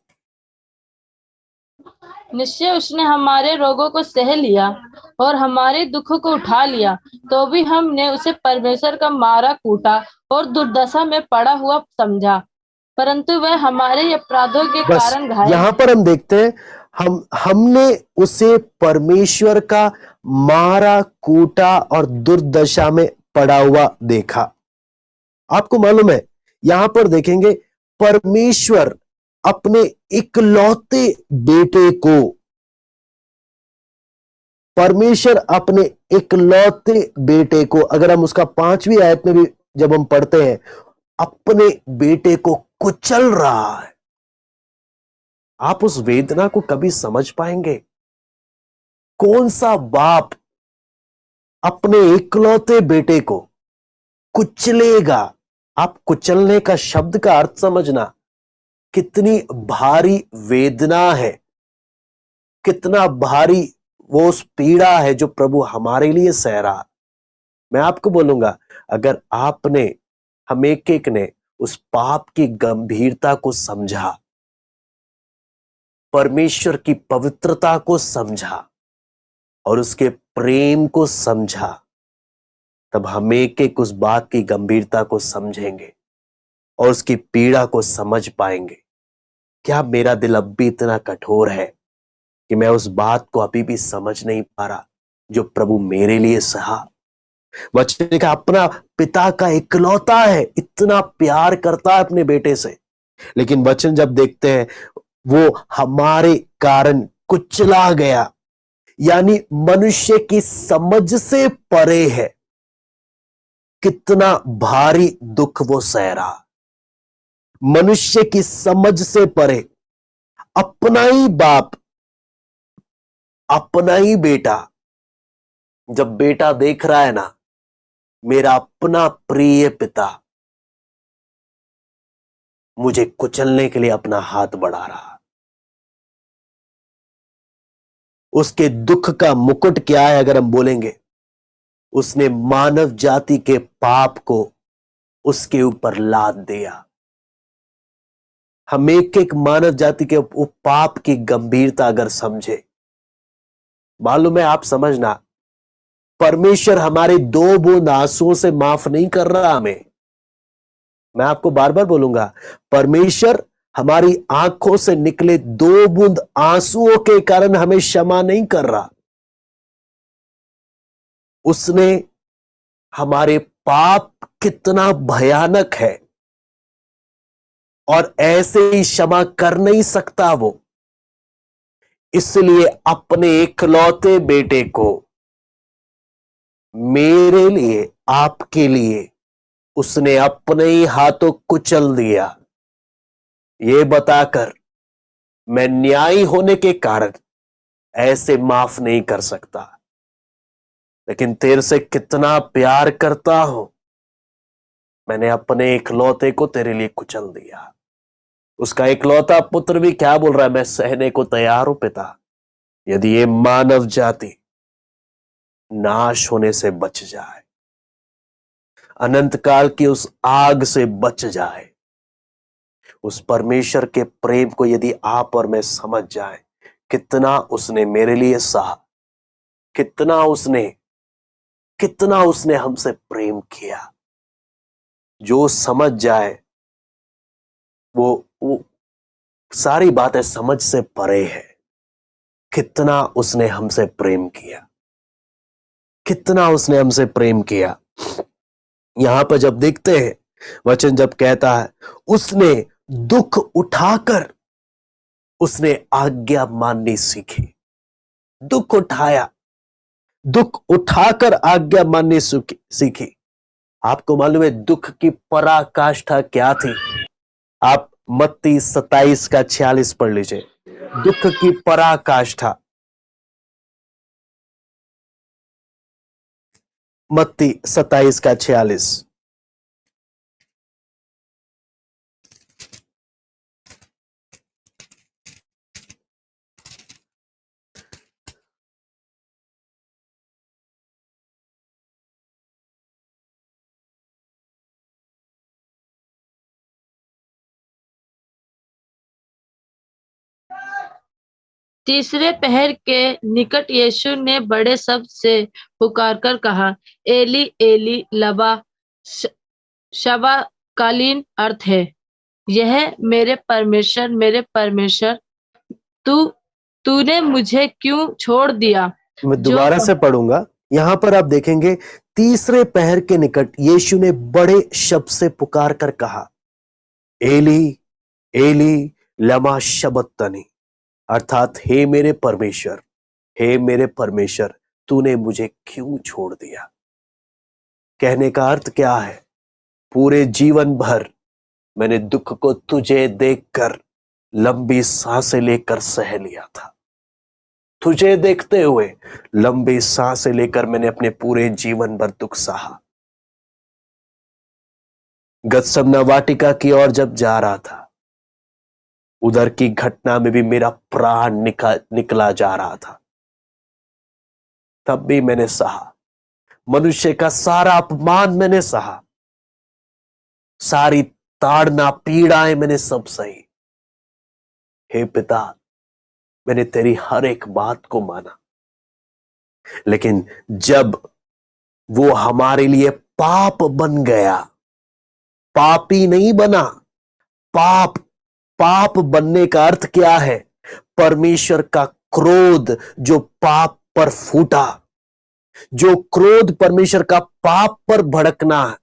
निश्चय उसने हमारे रोगों को सह लिया और हमारे दुख को उठा लिया, तो भी हमने उसे परमेश्वर का मारा कूटा और दुर्दशा में पड़ा हुआ समझा, परंतु वह हमारे अपराधों के बस कारण घायल। यहां पर हम देखते हैं, हमने उसे परमेश्वर का मारा कूटा और दुर्दशा में पड़ा हुआ देखा। आपको मालूम है, यहां पर देखेंगे परमेश्वर अपने इकलौते बेटे को, परमेश्वर अपने इकलौते बेटे को, अगर हम उसका 5वीं आयत में भी जब हम पढ़ते हैं, अपने बेटे को कुचल रहा है। आप उस वेदना को कभी समझ पाएंगे? कौन सा बाप अपने इकलौते बेटे को कुचलेगा? आप कुचलने का शब्द का अर्थ समझना, कितनी भारी वेदना है, कितना भारी वो उस पीड़ा है जो प्रभु हमारे लिए सह रहा। मैं आपको बोलूंगा, अगर आपने, हम एक एक ने उस पाप की गंभीरता को समझा, परमेश्वर की पवित्रता को समझा और उसके प्रेम को समझा, तब हम एक एक उस बात की गंभीरता को समझेंगे और उसकी पीड़ा को समझ पाएंगे। क्या मेरा दिल अब भी इतना कठोर है कि मैं उस बात को अभी भी समझ नहीं पा रहा जो प्रभु मेरे लिए सहा? वचन का अपना पिता का इकलौता है, इतना प्यार करता है अपने बेटे से, लेकिन वचन जब देखते हैं वो हमारे कारण कुचला गया, यानी मनुष्य की समझ से परे है। कितना भारी दुख वो सह रहा, मनुष्य की समझ से परे। अपना ही बाप, अपना ही बेटा, जब बेटा देख रहा है ना, मेरा अपना प्रिय पिता मुझे कुचलने के लिए अपना हाथ बढ़ा रहा, उसके दुख का मुकुट क्या है? अगर हम बोलेंगे, उसने मानव जाति के पाप को उसके ऊपर लाद दिया। हम एक एक मानव जाति के पाप की गंभीरता अगर समझे, मालूम है, आप समझना, परमेश्वर हमारे 2 बूंद आंसुओं से माफ नहीं कर रहा हमें। मैं आपको बार बार बोलूंगा, परमेश्वर हमारी आंखों से निकले 2 बूंद आंसुओं के कारण हमें क्षमा नहीं कर रहा। उसने हमारे पाप कितना भयानक है और ऐसे ही क्षमा कर नहीं सकता वो, इसलिए अपने इकलौते बेटे को मेरे लिए, आपके लिए उसने अपने ही हाथों कुचल दिया, ये बताकर मैं न्यायी होने के कारण ऐसे माफ नहीं कर सकता, लेकिन तेरे से कितना प्यार करता हूं, मैंने अपने इकलौते को तेरे लिए कुचल दिया। उसका इकलौता पुत्र भी क्या बोल रहा है? मैं सहने को तैयार हूं पिता, यदि ये मानव जाति नाश होने से बच जाए, अनंत काल की उस आग से बच जाए, उस परमेश्वर के प्रेम को यदि आप और मैं समझ जाए, कितना उसने मेरे लिए सहा, कितना उसने हमसे प्रेम किया, जो समझ जाए वो सारी बातें समझ से परे है। कितना उसने हमसे प्रेम किया, कितना उसने हमसे प्रेम किया। यहां पर जब देखते हैं, वचन जब कहता है उसने दुख उठाकर उसने आज्ञा माननी सीखी, दुख उठाया, दुख उठाकर आज्ञा माननी सीखी। आपको मालूम है दुख की पराकाष्ठा क्या थी? आप मत्ती 27 का 46 पढ़ लीजिए। दुख की पराकाष्ठा, मत्ती 27 का 46। तीसरे पहर के निकट यीशु ने बड़े शब्द से पुकारकर कहा, एली एली लबा शबाकालीन अर्थ है, यह मेरे परमेश्वर तूने मुझे क्यों छोड़ दिया। मैं दोबारा से पढ़ूंगा। यहां पर आप देखेंगे, तीसरे पहर के निकट यीशु ने बड़े शब्द से पुकार कर कहा, एली एली लमा शबक्तनी, अर्थात हे मेरे परमेश्वर तूने मुझे क्यों छोड़ दिया। कहने का अर्थ क्या है, पूरे जीवन भर मैंने दुख को तुझे देखकर लंबी सांसें लेकर सह लिया था। तुझे देखते हुए लंबी सांसें लेकर मैंने अपने पूरे जीवन भर दुख सहा। गत्समना वाटिका की ओर जब जा रहा था, उधर की घटना में भी मेरा प्राण निकला जा रहा था, तब भी मैंने सहा। मनुष्य का सारा अपमान मैंने सहा, सारी ताड़ना पीड़ाएं मैंने सब सही। हे पिता, मैंने तेरी हर एक बात को माना, लेकिन जब वो हमारे लिए पाप बन गया, पापी नहीं बना, पाप बनने का अर्थ क्या है, परमेश्वर का क्रोध जो पाप पर फूटा, जो क्रोध परमेश्वर का पाप पर भड़कना है,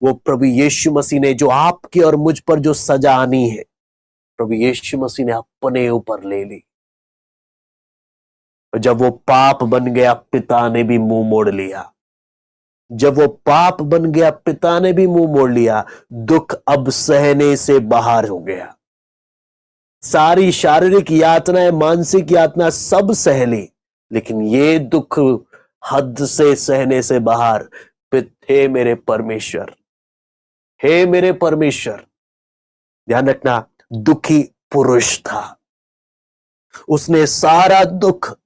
वो प्रभु यीशु मसीह ने जो आपकी और मुझ पर जो सजा आनी है, प्रभु यीशु मसीह ने अपने ऊपर ले ली। जब वो पाप बन गया, पिता ने भी मुंह मोड़ लिया। जब वो पाप बन गया, पिता ने भी मुंह मोड़ लिया। दुख अब सहने से बाहर हो गया। सारी शारीरिक यातनाएं, मानसिक यातना सब सह ली, लेकिन ये दुख हद से सहने से बाहर। हे मेरे परमेश्वर, ध्यान रखना, दुखी पुरुष था। उसने सारा दुख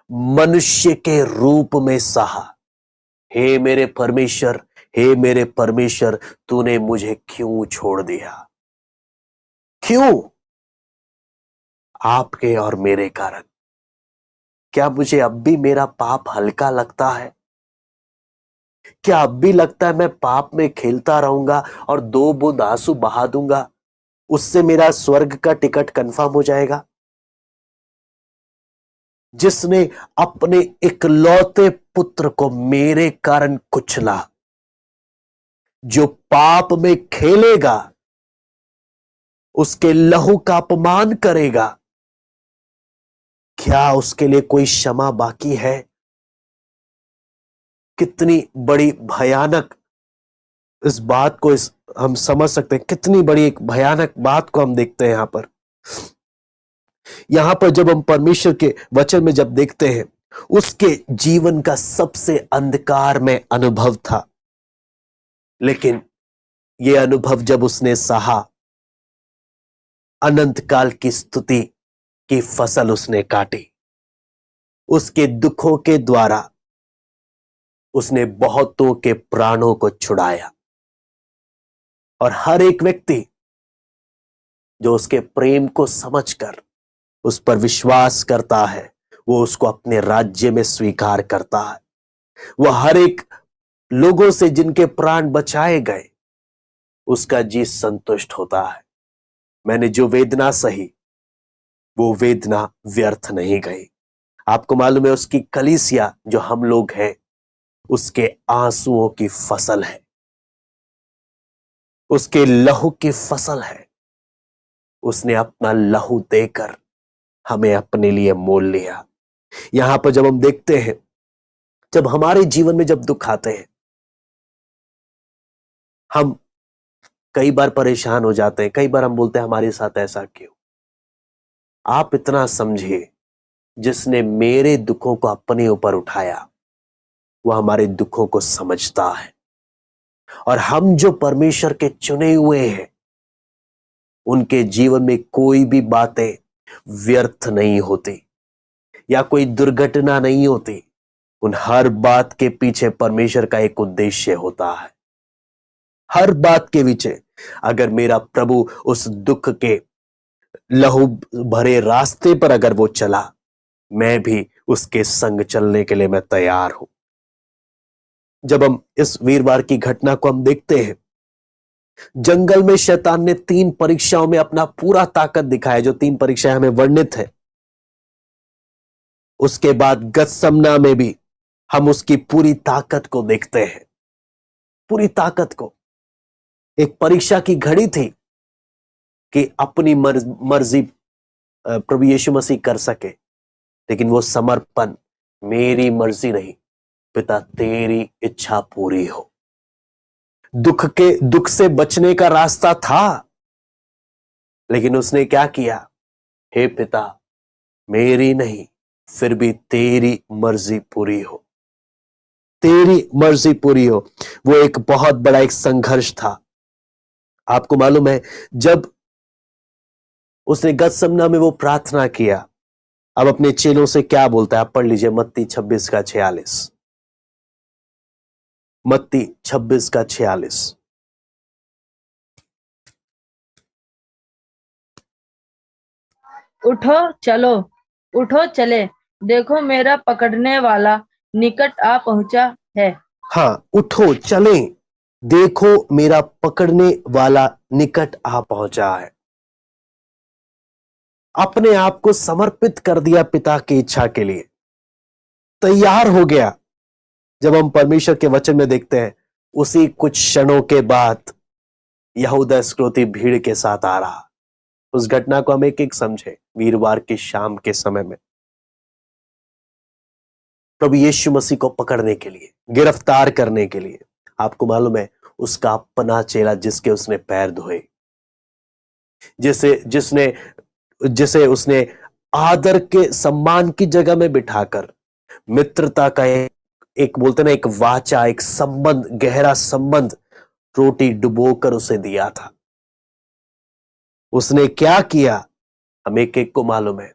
मनुष्य के रूप में सहा। हे मेरे परमेश्वर तूने मुझे क्यों छोड़ दिया। क्यों? आपके और मेरे कारण। क्या मुझे अब भी मेरा पाप हल्का लगता है? क्या अब भी लगता है मैं पाप में खेलता रहूंगा और 2 बूंद आंसू बहा दूंगा, उससे मेरा स्वर्ग का टिकट कंफर्म हो जाएगा? जिसने अपने इकलौते पुत्र को मेरे कारण कुचला, जो पाप में खेलेगा उसके लहू का अपमान करेगा, क्या उसके लिए कोई क्षमा बाकी है? कितनी बड़ी भयानक इस बात को हम समझ सकते हैं। कितनी बड़ी एक भयानक बात को हम देखते हैं यहां पर जब हम परमेश्वर के वचन में जब देखते हैं, उसके जीवन का सबसे अंधकार में अनुभव था, लेकिन यह अनुभव जब उसने सहा, अनंत काल की स्तुति की फसल उसने काटी। उसके दुखों के द्वारा उसने बहुतों के प्राणों को छुड़ाया, और हर एक व्यक्ति जो उसके प्रेम को समझकर उस पर विश्वास करता है, वो उसको अपने राज्य में स्वीकार करता है। वह हर एक लोगों से जिनके प्राण बचाए गए, उसका जी संतुष्ट होता है। मैंने जो वेदना सही, वो वेदना व्यर्थ नहीं गई। आपको मालूम है, उसकी कलीसिया जो हम लोग हैं, उसके आंसुओं की फसल है, उसके लहू की फसल है। उसने अपना लहू देकर हमें अपने लिए मोल लिया। यहां पर जब हम देखते हैं, जब हमारे जीवन में जब दुख आते हैं, हम कई बार परेशान हो जाते हैं। कई बार हम बोलते हैं हमारे साथ ऐसा क्यों। आप इतना समझिए, जिसने मेरे दुखों को अपने ऊपर उठाया, वह हमारे दुखों को समझता है। और हम जो परमेश्वर के चुने हुए हैं, उनके जीवन में कोई भी बातें व्यर्थ नहीं होती या कोई दुर्घटना नहीं होती। उन हर बात के पीछे परमेश्वर का एक उद्देश्य होता है। हर बात के पीछे, अगर मेरा प्रभु उस दुख के लहू भरे रास्ते पर अगर वो चला, मैं भी उसके संग चलने के लिए मैं तैयार हूं। जब हम इस वीरवार की घटना को हम देखते हैं, जंगल में शैतान ने 3 परीक्षाओं में अपना पूरा ताकत दिखाया, जो 3 परीक्षाएं हमें वर्णित है। उसके बाद गत्समना में भी हम उसकी पूरी ताकत को देखते हैं, पूरी ताकत को। एक परीक्षा की घड़ी थी कि अपनी मर्जी प्रभु यीशु मसीह कर सके, लेकिन वो समर्पण, मेरी मर्जी नहीं पिता तेरी इच्छा पूरी हो। दुख से बचने का रास्ता था, लेकिन उसने क्या किया? हे पिता, मेरी नहीं फिर भी तेरी मर्जी पूरी हो, तेरी मर्जी पूरी हो। वो एक बहुत बड़ा एक संघर्ष था। आपको मालूम है, जब उसने गत्समना में वो प्रार्थना किया, अब अपने चेलों से क्या बोलता है? आप पढ़ लीजिए मत्ती 26:46। मत्ती 26:46। उठो चलो, उठो चले, देखो मेरा पकड़ने वाला निकट आ पहुंचा है। हाँ, उठो चलें, देखो मेरा पकड़ने वाला निकट आ पहुंचा है। अपने आप को समर्पित कर दिया पिता की इच्छा के लिए, तैयार हो गया। जब हम परमेश्वर के वचन में देखते हैं, उसी कुछ क्षणों के बाद यहूदा इस्करियोती भीड़ के साथ आ रहा। उस घटना को हम एक एक समझे। वीरवार की शाम के समय में प्रभु यीशु मसीह को पकड़ने के लिए, गिरफ्तार करने के लिए, आपको मालूम है, उसका अपना चेला जिसके उसने पैर धोए, जिसे उसने आदर के सम्मान की जगह में बिठाकर मित्रता का एक बोलते ना, एक वाचा, एक संबंध, गहरा संबंध रोटी डुबोकर उसे दिया था। उसने क्या किया? हम एक एक को मालूम है।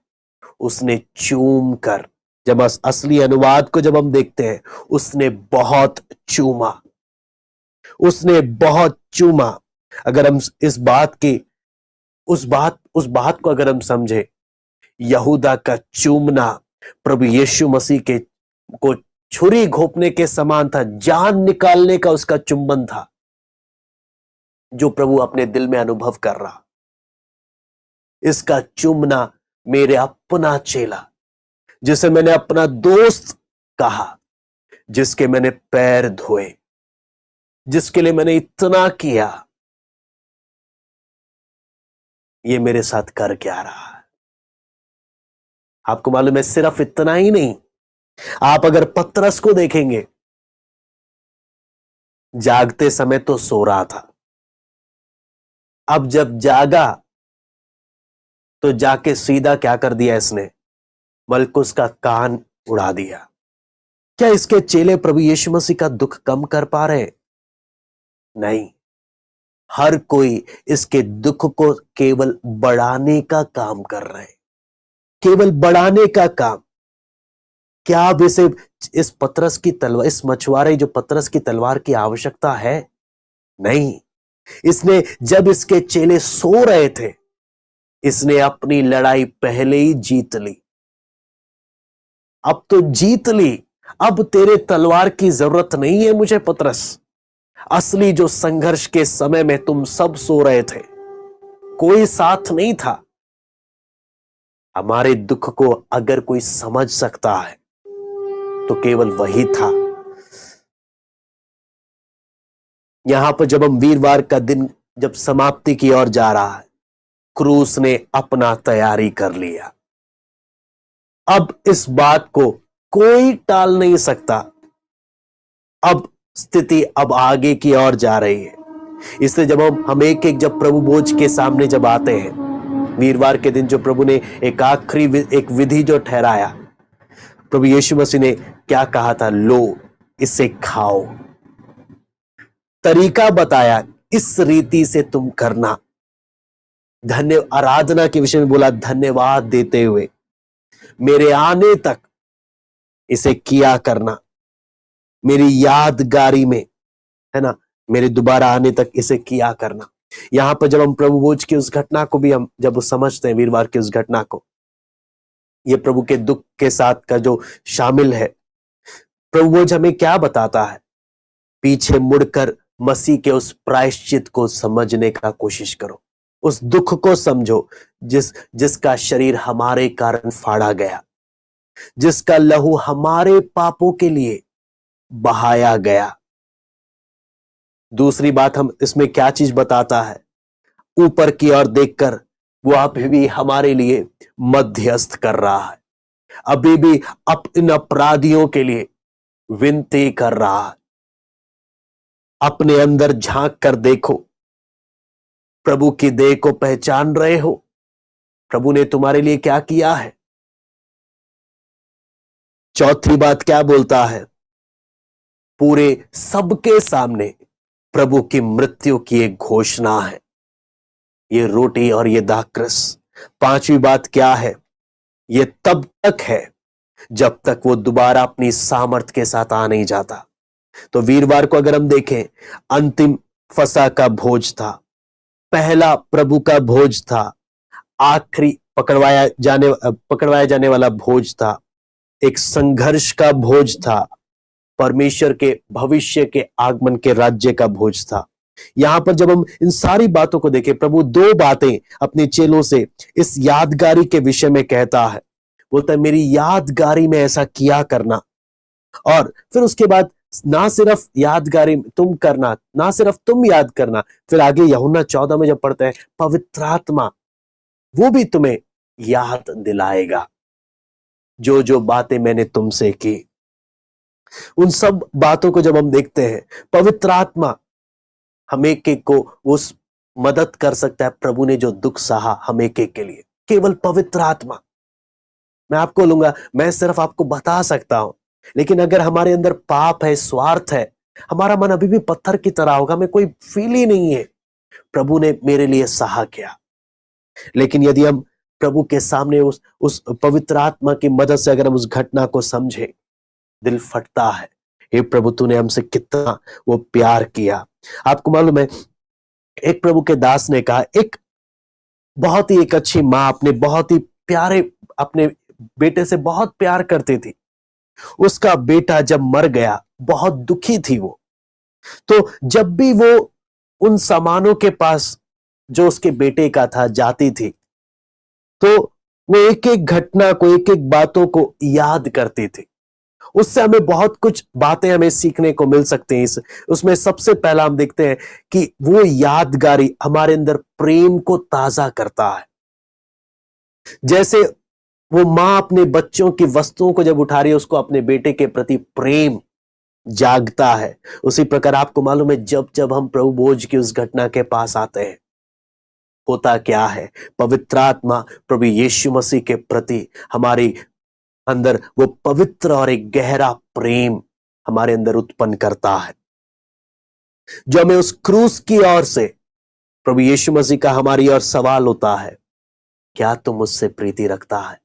उसने चूम कर, जब असली अनुवाद को जब हम देखते हैं, उसने बहुत चूमा, उसने बहुत चूमा। अगर हम इस बात की उस बात को अगर हम समझे, यहूदा का चूमना प्रभु यीशु मसीह के को छुरी घोंपने के समान था, जान निकालने का उसका चुंबन था, जो प्रभु अपने दिल में अनुभव कर रहा। इसका चूमना मेरे अपना चेला, जिसे मैंने अपना दोस्त कहा, जिसके मैंने पैर धोए, जिसके लिए मैंने इतना किया, ये मेरे साथ कर क्या रहा है? आपको मालूम है, सिर्फ इतना ही नहीं, आप अगर पतरस को देखेंगे, जागते समय तो सो रहा था, अब जब जागा तो जाके सीधा क्या कर दिया इसने? मलकुस का कान उड़ा दिया। क्या इसके चेले प्रभु यीशु मसीह का दुख कम कर पा रहे? नहीं, हर कोई इसके दुख को केवल बढ़ाने का काम कर रहे हैं, केवल बढ़ाने का काम। क्या अब इसे इस पतरस की तलवार, इस मछुआरे जो पतरस की तलवार की आवश्यकता है? नहीं। इसने, जब इसके चेले सो रहे थे, इसने अपनी लड़ाई पहले ही जीत ली। अब तो जीत ली, अब तेरे तलवार की जरूरत नहीं है मुझे पतरस। असली जो संघर्ष के समय में तुम सब सो रहे थे, कोई साथ नहीं था। हमारे दुख को अगर कोई समझ सकता है तो केवल वही था। यहां पर जब हम वीरवार का दिन जब समाप्ति की ओर जा रहा है, क्रूस ने अपना तैयारी कर लिया। अब इस बात को कोई टाल नहीं सकता। अब स्थिति अब आगे की ओर जा रही है। इसलिए जब हम एक एक जब प्रभु भोज के सामने जब आते हैं, वीरवार के दिन जो प्रभु ने एक आखिरी एक विधि जो ठहराया, प्रभु यीशु मसीह ने क्या कहा था? लो, इसे खाओ। तरीका बताया, इस रीति से तुम करना। धन्य आराधना के विषय में बोला, धन्यवाद देते हुए मेरे आने तक इसे किया करना, मेरी यादगारी में, है ना, मेरे दोबारा आने तक इसे किया करना। यहां पर जब हम प्रभु भोज की उस घटना को भी हम जब समझते हैं, वीरवार की उस घटना को, ये प्रभु के दुख के साथ का जो शामिल है, प्रभु वो हमें क्या बताता है? पीछे मुड़कर मसीह के उस प्रायश्चित को समझने का कोशिश करो, उस दुख को समझो जिसका शरीर हमारे कारण फाड़ा गया, जिसका लहू हमारे पापों के लिए बहाया गया। दूसरी बात हम इसमें क्या चीज बताता है? ऊपर की ओर देखकर वो अभी भी हमारे लिए मध्यस्थ कर रहा है, अभी भी इन अपराधियों के लिए विनती कर रहा है। अपने अंदर झांक कर देखो, प्रभु की देह को पहचान रहे हो? प्रभु ने तुम्हारे लिए क्या किया है? चौथी बात क्या बोलता है? पूरे सबके सामने प्रभु की मृत्यु की एक घोषणा है, ये रोटी और ये दाखरस। पांचवी बात क्या है? ये तब तक है जब तक वो दोबारा अपनी सामर्थ के साथ आ नहीं जाता। तो वीरवार को अगर हम देखें, अंतिम फसह का भोज था, पहला प्रभु का भोज था, आखिरी पकड़वाया जाने वाला भोज था, एक संघर्ष का भोज था, परमेश्वर के भविष्य के आगमन के राज्य का भोज था। यहां पर जब हम इन सारी बातों को देखें, प्रभु दो बातें अपने चेलों से इस यादगारी के विषय में कहता है। बोलता है मेरी यादगारी में ऐसा किया करना, और फिर उसके बाद ना सिर्फ यादगारी तुम करना, ना सिर्फ तुम याद करना, फिर आगे यूहन्ना 14 में जब पढ़ते हैं, पवित्र आत्मा वो भी तुम्हें याद दिलाएगा जो जो बातें मैंने तुमसे की। उन सब बातों को जब हम देखते हैं, पवित्र आत्मा हम एक एक को उस मदद कर सकता है। प्रभु ने जो दुख सहा हम एक एक के लिए, केवल पवित्र आत्मा। मैं आपको लूंगा, मैं सिर्फ आपको बता सकता हूं, लेकिन अगर हमारे अंदर पाप है, स्वार्थ है, हमारा मन अभी भी पत्थर की तरह होगा, हमें कोई फील ही नहीं है प्रभु ने मेरे लिए सहा क्या। लेकिन यदि हम प्रभु के सामने उस पवित्र आत्मा की मदद से अगर हम उस घटना को समझे, दिल फटता है, हे प्रभु तूने हमसे कितना वो प्यार किया। आपको मालूम है, एक प्रभु के दास ने कहा, एक बहुत ही एक अच्छी माँ अपने बहुत ही प्यारे अपने बेटे से बहुत प्यार करती थी। उसका बेटा जब मर गया, बहुत दुखी थी वो। तो जब भी वो उन सामानों के पास जो उसके बेटे का था जाती थी, तो वो एक एक घटना को, एक एक बातों को याद करती थी। उससे हमें बहुत कुछ बातें हमें सीखने को मिल सकते हैं। उसमें सबसे पहला हम देखते हैं कि वो यादगारी हमारे अंदर प्रेम को ताजा करता है। जैसे वो मां अपने बच्चों की वस्तुओं को जब उठा रही है, उसको अपने बेटे के प्रति प्रेम जागता है। उसी प्रकार आपको मालूम है, जब जब हम प्रभु भोज की उस घटना के पास आते हैं, होता क्या है? पवित्र आत्मा प्रभु यीशु मसीह के प्रति हमारी अंदर वो पवित्र और एक गहरा प्रेम हमारे अंदर उत्पन्न करता है, जो हमें उस क्रूस की ओर से प्रभु यीशु मसीह का हमारी ओर सवाल होता है, क्या तुम मुझसे प्रीति रखता है?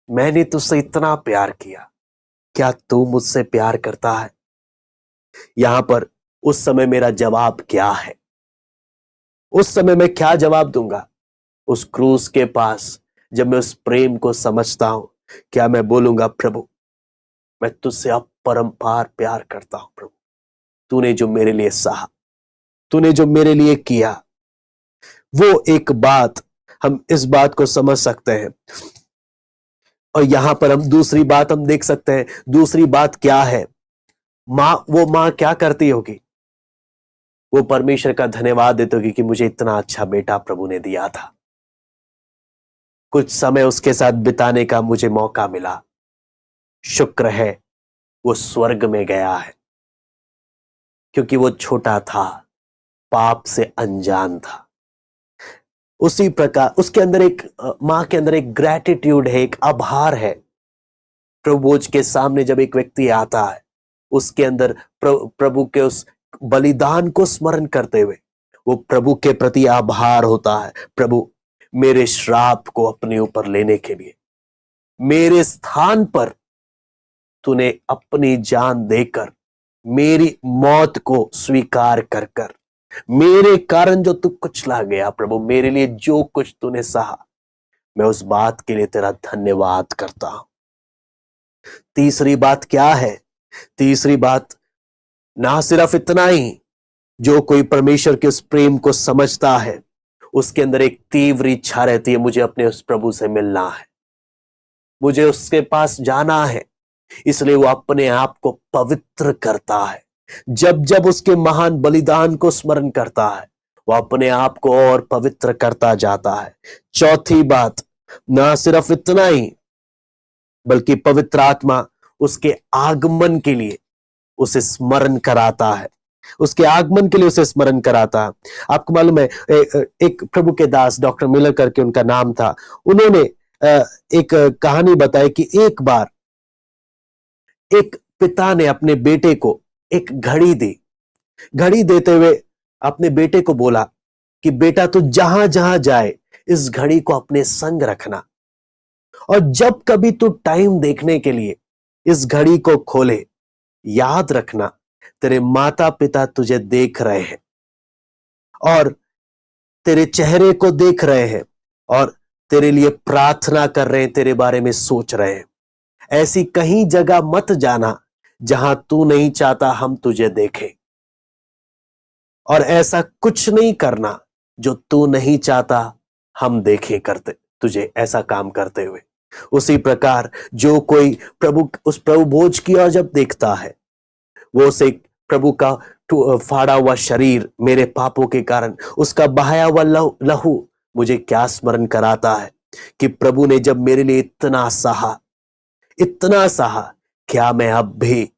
मैंने तुझसे इतना प्यार किया, क्या तू मुझसे प्यार करता है? यहां पर उस समय मेरा जवाब क्या है? उस समय मैं क्या जवाब दूंगा? उस क्रूस के पास जब मैं उस प्रेम को समझता हूं, क्या मैं बोलूंगा, प्रभु मैं तुझसे अपरंपार प्यार करता हूं, प्रभु तूने जो मेरे लिए सहा, तूने जो मेरे लिए किया। वो एक बात, हम इस बात को समझ सकते हैं। और यहां पर हम दूसरी बात हम देख सकते हैं। दूसरी बात क्या है? वो मां क्या करती होगी? वो परमेश्वर का धन्यवाद देती होगी कि मुझे इतना अच्छा बेटा प्रभु ने दिया था, कुछ समय उसके साथ बिताने का मुझे मौका मिला, शुक्र है वो स्वर्ग में गया है, क्योंकि वो छोटा था, पाप से अनजान था। उसी प्रकार उसके अंदर एक मां के अंदर एक ग्रैटिट्यूड है, एक आभार है। प्रभु भोज के सामने जब एक व्यक्ति आता है, उसके अंदर प्रभु के उस बलिदान को स्मरण करते हुए वो प्रभु के प्रति आभार होता है। प्रभु मेरे श्राप को अपने ऊपर लेने के लिए मेरे स्थान पर तूने अपनी जान देकर मेरी मौत को स्वीकार कर कर मेरे कारण जो तू कुचला गया, प्रभु मेरे लिए जो कुछ तूने सहा, मैं उस बात के लिए तेरा धन्यवाद करता हूं। तीसरी बात क्या है? तीसरी बात, ना सिर्फ इतना ही, जो कोई परमेश्वर के उस प्रेम को समझता है, उसके अंदर एक तीव्र इच्छा रहती है, मुझे अपने उस प्रभु से मिलना है, मुझे उसके पास जाना है। इसलिए वो अपने आप को पवित्र करता है। जब जब उसके महान बलिदान को स्मरण करता है, वो अपने आप को और पवित्र करता जाता है। चौथी बात, ना सिर्फ इतना ही, बल्कि पवित्र आत्मा उसके आगमन के लिए उसे स्मरण कराता है। उसके आगमन के लिए उसे स्मरण कराता है। आपको मालूम है, एक प्रभु के दास डॉक्टर मिलर करके उनका नाम था, उन्होंने एक कहानी बताई कि एक बार एक पिता ने अपने बेटे को एक घड़ी दी। घड़ी देते हुए अपने बेटे को बोला कि बेटा तू जहां जहां जाए इस घड़ी को अपने संग रखना, और जब कभी तू टाइम देखने के लिए इस घड़ी को खोले, याद रखना तेरे माता पिता तुझे देख रहे हैं और तेरे चेहरे को देख रहे हैं और तेरे लिए प्रार्थना कर रहे हैं, तेरे बारे में सोच रहे हैं। ऐसी कहीं जगह मत जाना जहां तू नहीं चाहता हम तुझे देखें, और ऐसा कुछ नहीं करना जो तू नहीं चाहता हम देखें करते तुझे ऐसा काम करते हुए। उसी प्रकार जो कोई उस प्रभु भोज की ओर जब देखता है, वो उसे प्रभु का फाड़ा हुआ शरीर, मेरे पापों के कारण उसका बहाया हुआ लहू मुझे क्या स्मरण कराता है कि प्रभु ने जब मेरे लिए इतना सहा, इतना सहा, क्या मैं अब भी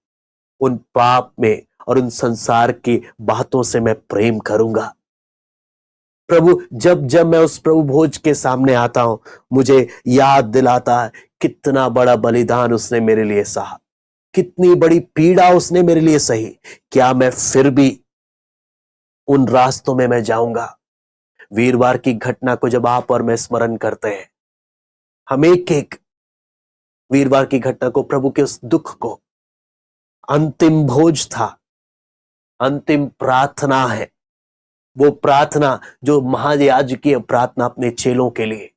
उन पाप में और उन संसार की बातों से मैं प्रेम करूंगा? प्रभु जब जब मैं उस प्रभु भोज के सामने आता हूं, मुझे याद दिलाता है कितना बड़ा बलिदान उसने मेरे लिए सहा, कितनी बड़ी पीड़ा उसने मेरे लिए सही। क्या मैं फिर भी उन रास्तों में मैं जाऊंगा? वीरवार की घटना को जब आप और मैं स्मरण करते हैं, हम एक एक वीरवार की घटना को, प्रभु के उस दुख को, अंतिम भोज था, अंतिम प्रार्थना है, वो प्रार्थना जो महायाजकीय प्रार्थना अपने चेलों के लिए,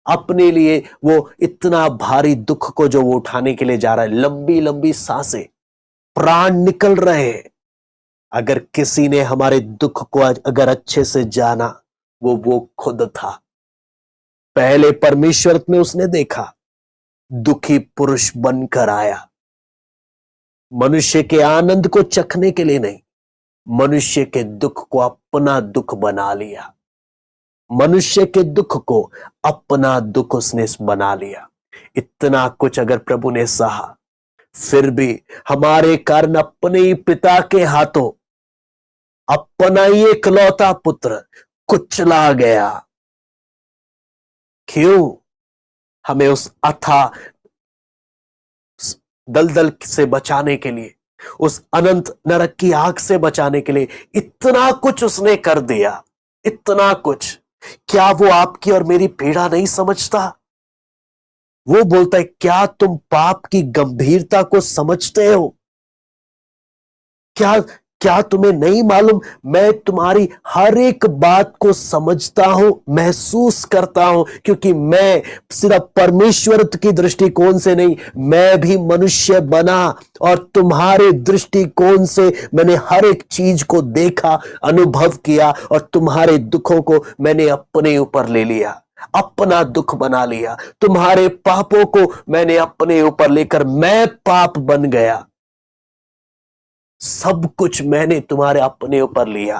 अपने लिए वो इतना भारी दुख को जो वो उठाने के लिए जा रहा है, लंबी लंबी सांसें, प्राण निकल रहे हैं। अगर किसी ने हमारे दुख को अगर अच्छे से जाना, वो खुद था। पहले परमेश्वर में उसने देखा, दुखी पुरुष बनकर आया, मनुष्य के आनंद को चखने के लिए नहीं, मनुष्य के दुख को अपना दुख बना लिया, मनुष्य के दुख को अपना दुख उसने बना लिया। इतना कुछ अगर प्रभु ने सहा, फिर भी हमारे कारण अपने ही पिता के हाथों अपना ही इकलौता पुत्र कुचला गया। क्यों? हमें उस अथाह दलदल से बचाने के लिए, उस अनंत नरक की आग से बचाने के लिए इतना कुछ उसने कर दिया, इतना कुछ। क्या वो आपकी और मेरी पीड़ा नहीं समझता? वो बोलता है, क्या तुम पाप की गंभीरता को समझते हो? क्या क्या तुम्हें नहीं मालूम, मैं तुम्हारी हर एक बात को समझता हूं, महसूस करता हूं, क्योंकि मैं सिर्फ परमेश्वर की दृष्टिकोण से नहीं, मैं भी मनुष्य बना और तुम्हारे दृष्टिकोण से मैंने हर एक चीज को देखा, अनुभव किया, और तुम्हारे दुखों को मैंने अपने ऊपर ले लिया, अपना दुख बना लिया। तुम्हारे पापों को मैंने अपने ऊपर लेकर मैं पाप बन गया। सब कुछ मैंने तुम्हारे अपने ऊपर लिया।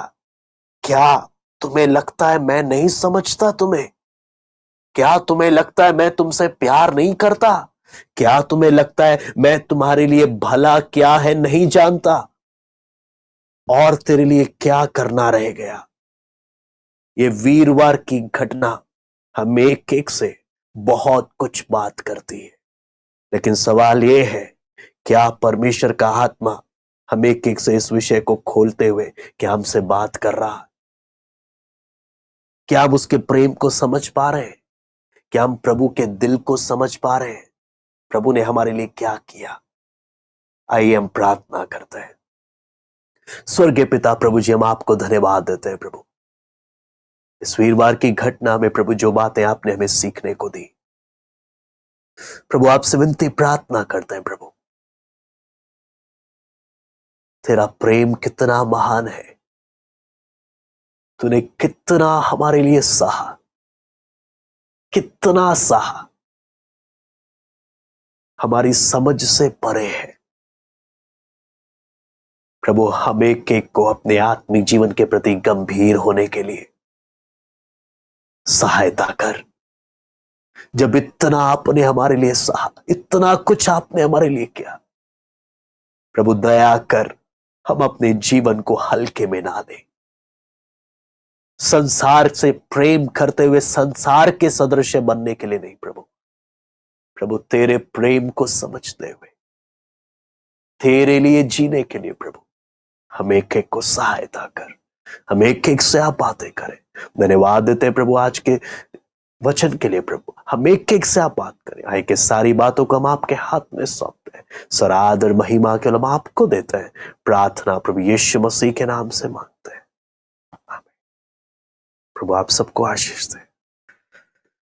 क्या तुम्हें लगता है मैं नहीं समझता तुम्हें? क्या तुम्हें लगता है मैं तुमसे प्यार नहीं करता? क्या तुम्हें लगता है मैं तुम्हारे लिए भला क्या है नहीं जानता, और तेरे लिए क्या करना रह गया? ये वीरवार की घटना हम एक एक से बहुत कुछ बात करती है, लेकिन सवाल यह है, क्या परमेश्वर का आत्मा हम एक एक से इस विषय को खोलते हुए क्या हमसे बात कर रहा है? क्या हम उसके प्रेम को समझ पा रहे हैं? क्या हम प्रभु के दिल को समझ पा रहे हैं? प्रभु ने हमारे लिए क्या किया? आइए हम प्रार्थना करते हैं। स्वर्गीय पिता प्रभु जी, हम आपको धन्यवाद देते हैं प्रभु। इस वीरवार की घटना में प्रभु जो बातें आपने हमें सीखने को दी, प्रभु आपसे विनती प्रार्थना करते हैं प्रभु, तेरा प्रेम कितना महान है, तूने कितना हमारे लिए सहा, कितना सहा, हमारी समझ से परे है। प्रभु हम एक एक को अपने आत्मिक जीवन के प्रति गंभीर होने के लिए सहायता कर। जब इतना आपने हमारे लिए सहा, इतना कुछ आपने हमारे लिए किया, प्रभु दया कर हम अपने जीवन को हल्के में ना दें। संसार से प्रेम करते हुए संसार के सदृश बनने के लिए नहीं प्रभु, प्रभु तेरे प्रेम को समझते हुए तेरे लिए जीने के लिए प्रभु हम एक एक को सहायता कर, हम एक एक से आप बातें करें। धन्यवाद देते हैं प्रभु आज के वचन के लिए प्रभु, हम एक एक से आप बात करें। आए के सारी बातों को हम आपके हाथ में सौंपते हैं, सराद और महिमा के हम आपको देते हैं। प्रार्थना प्रभु यीशु मसीह के नाम से मांगते हैं, आमीन। प्रभु आप सबको आशीष दें।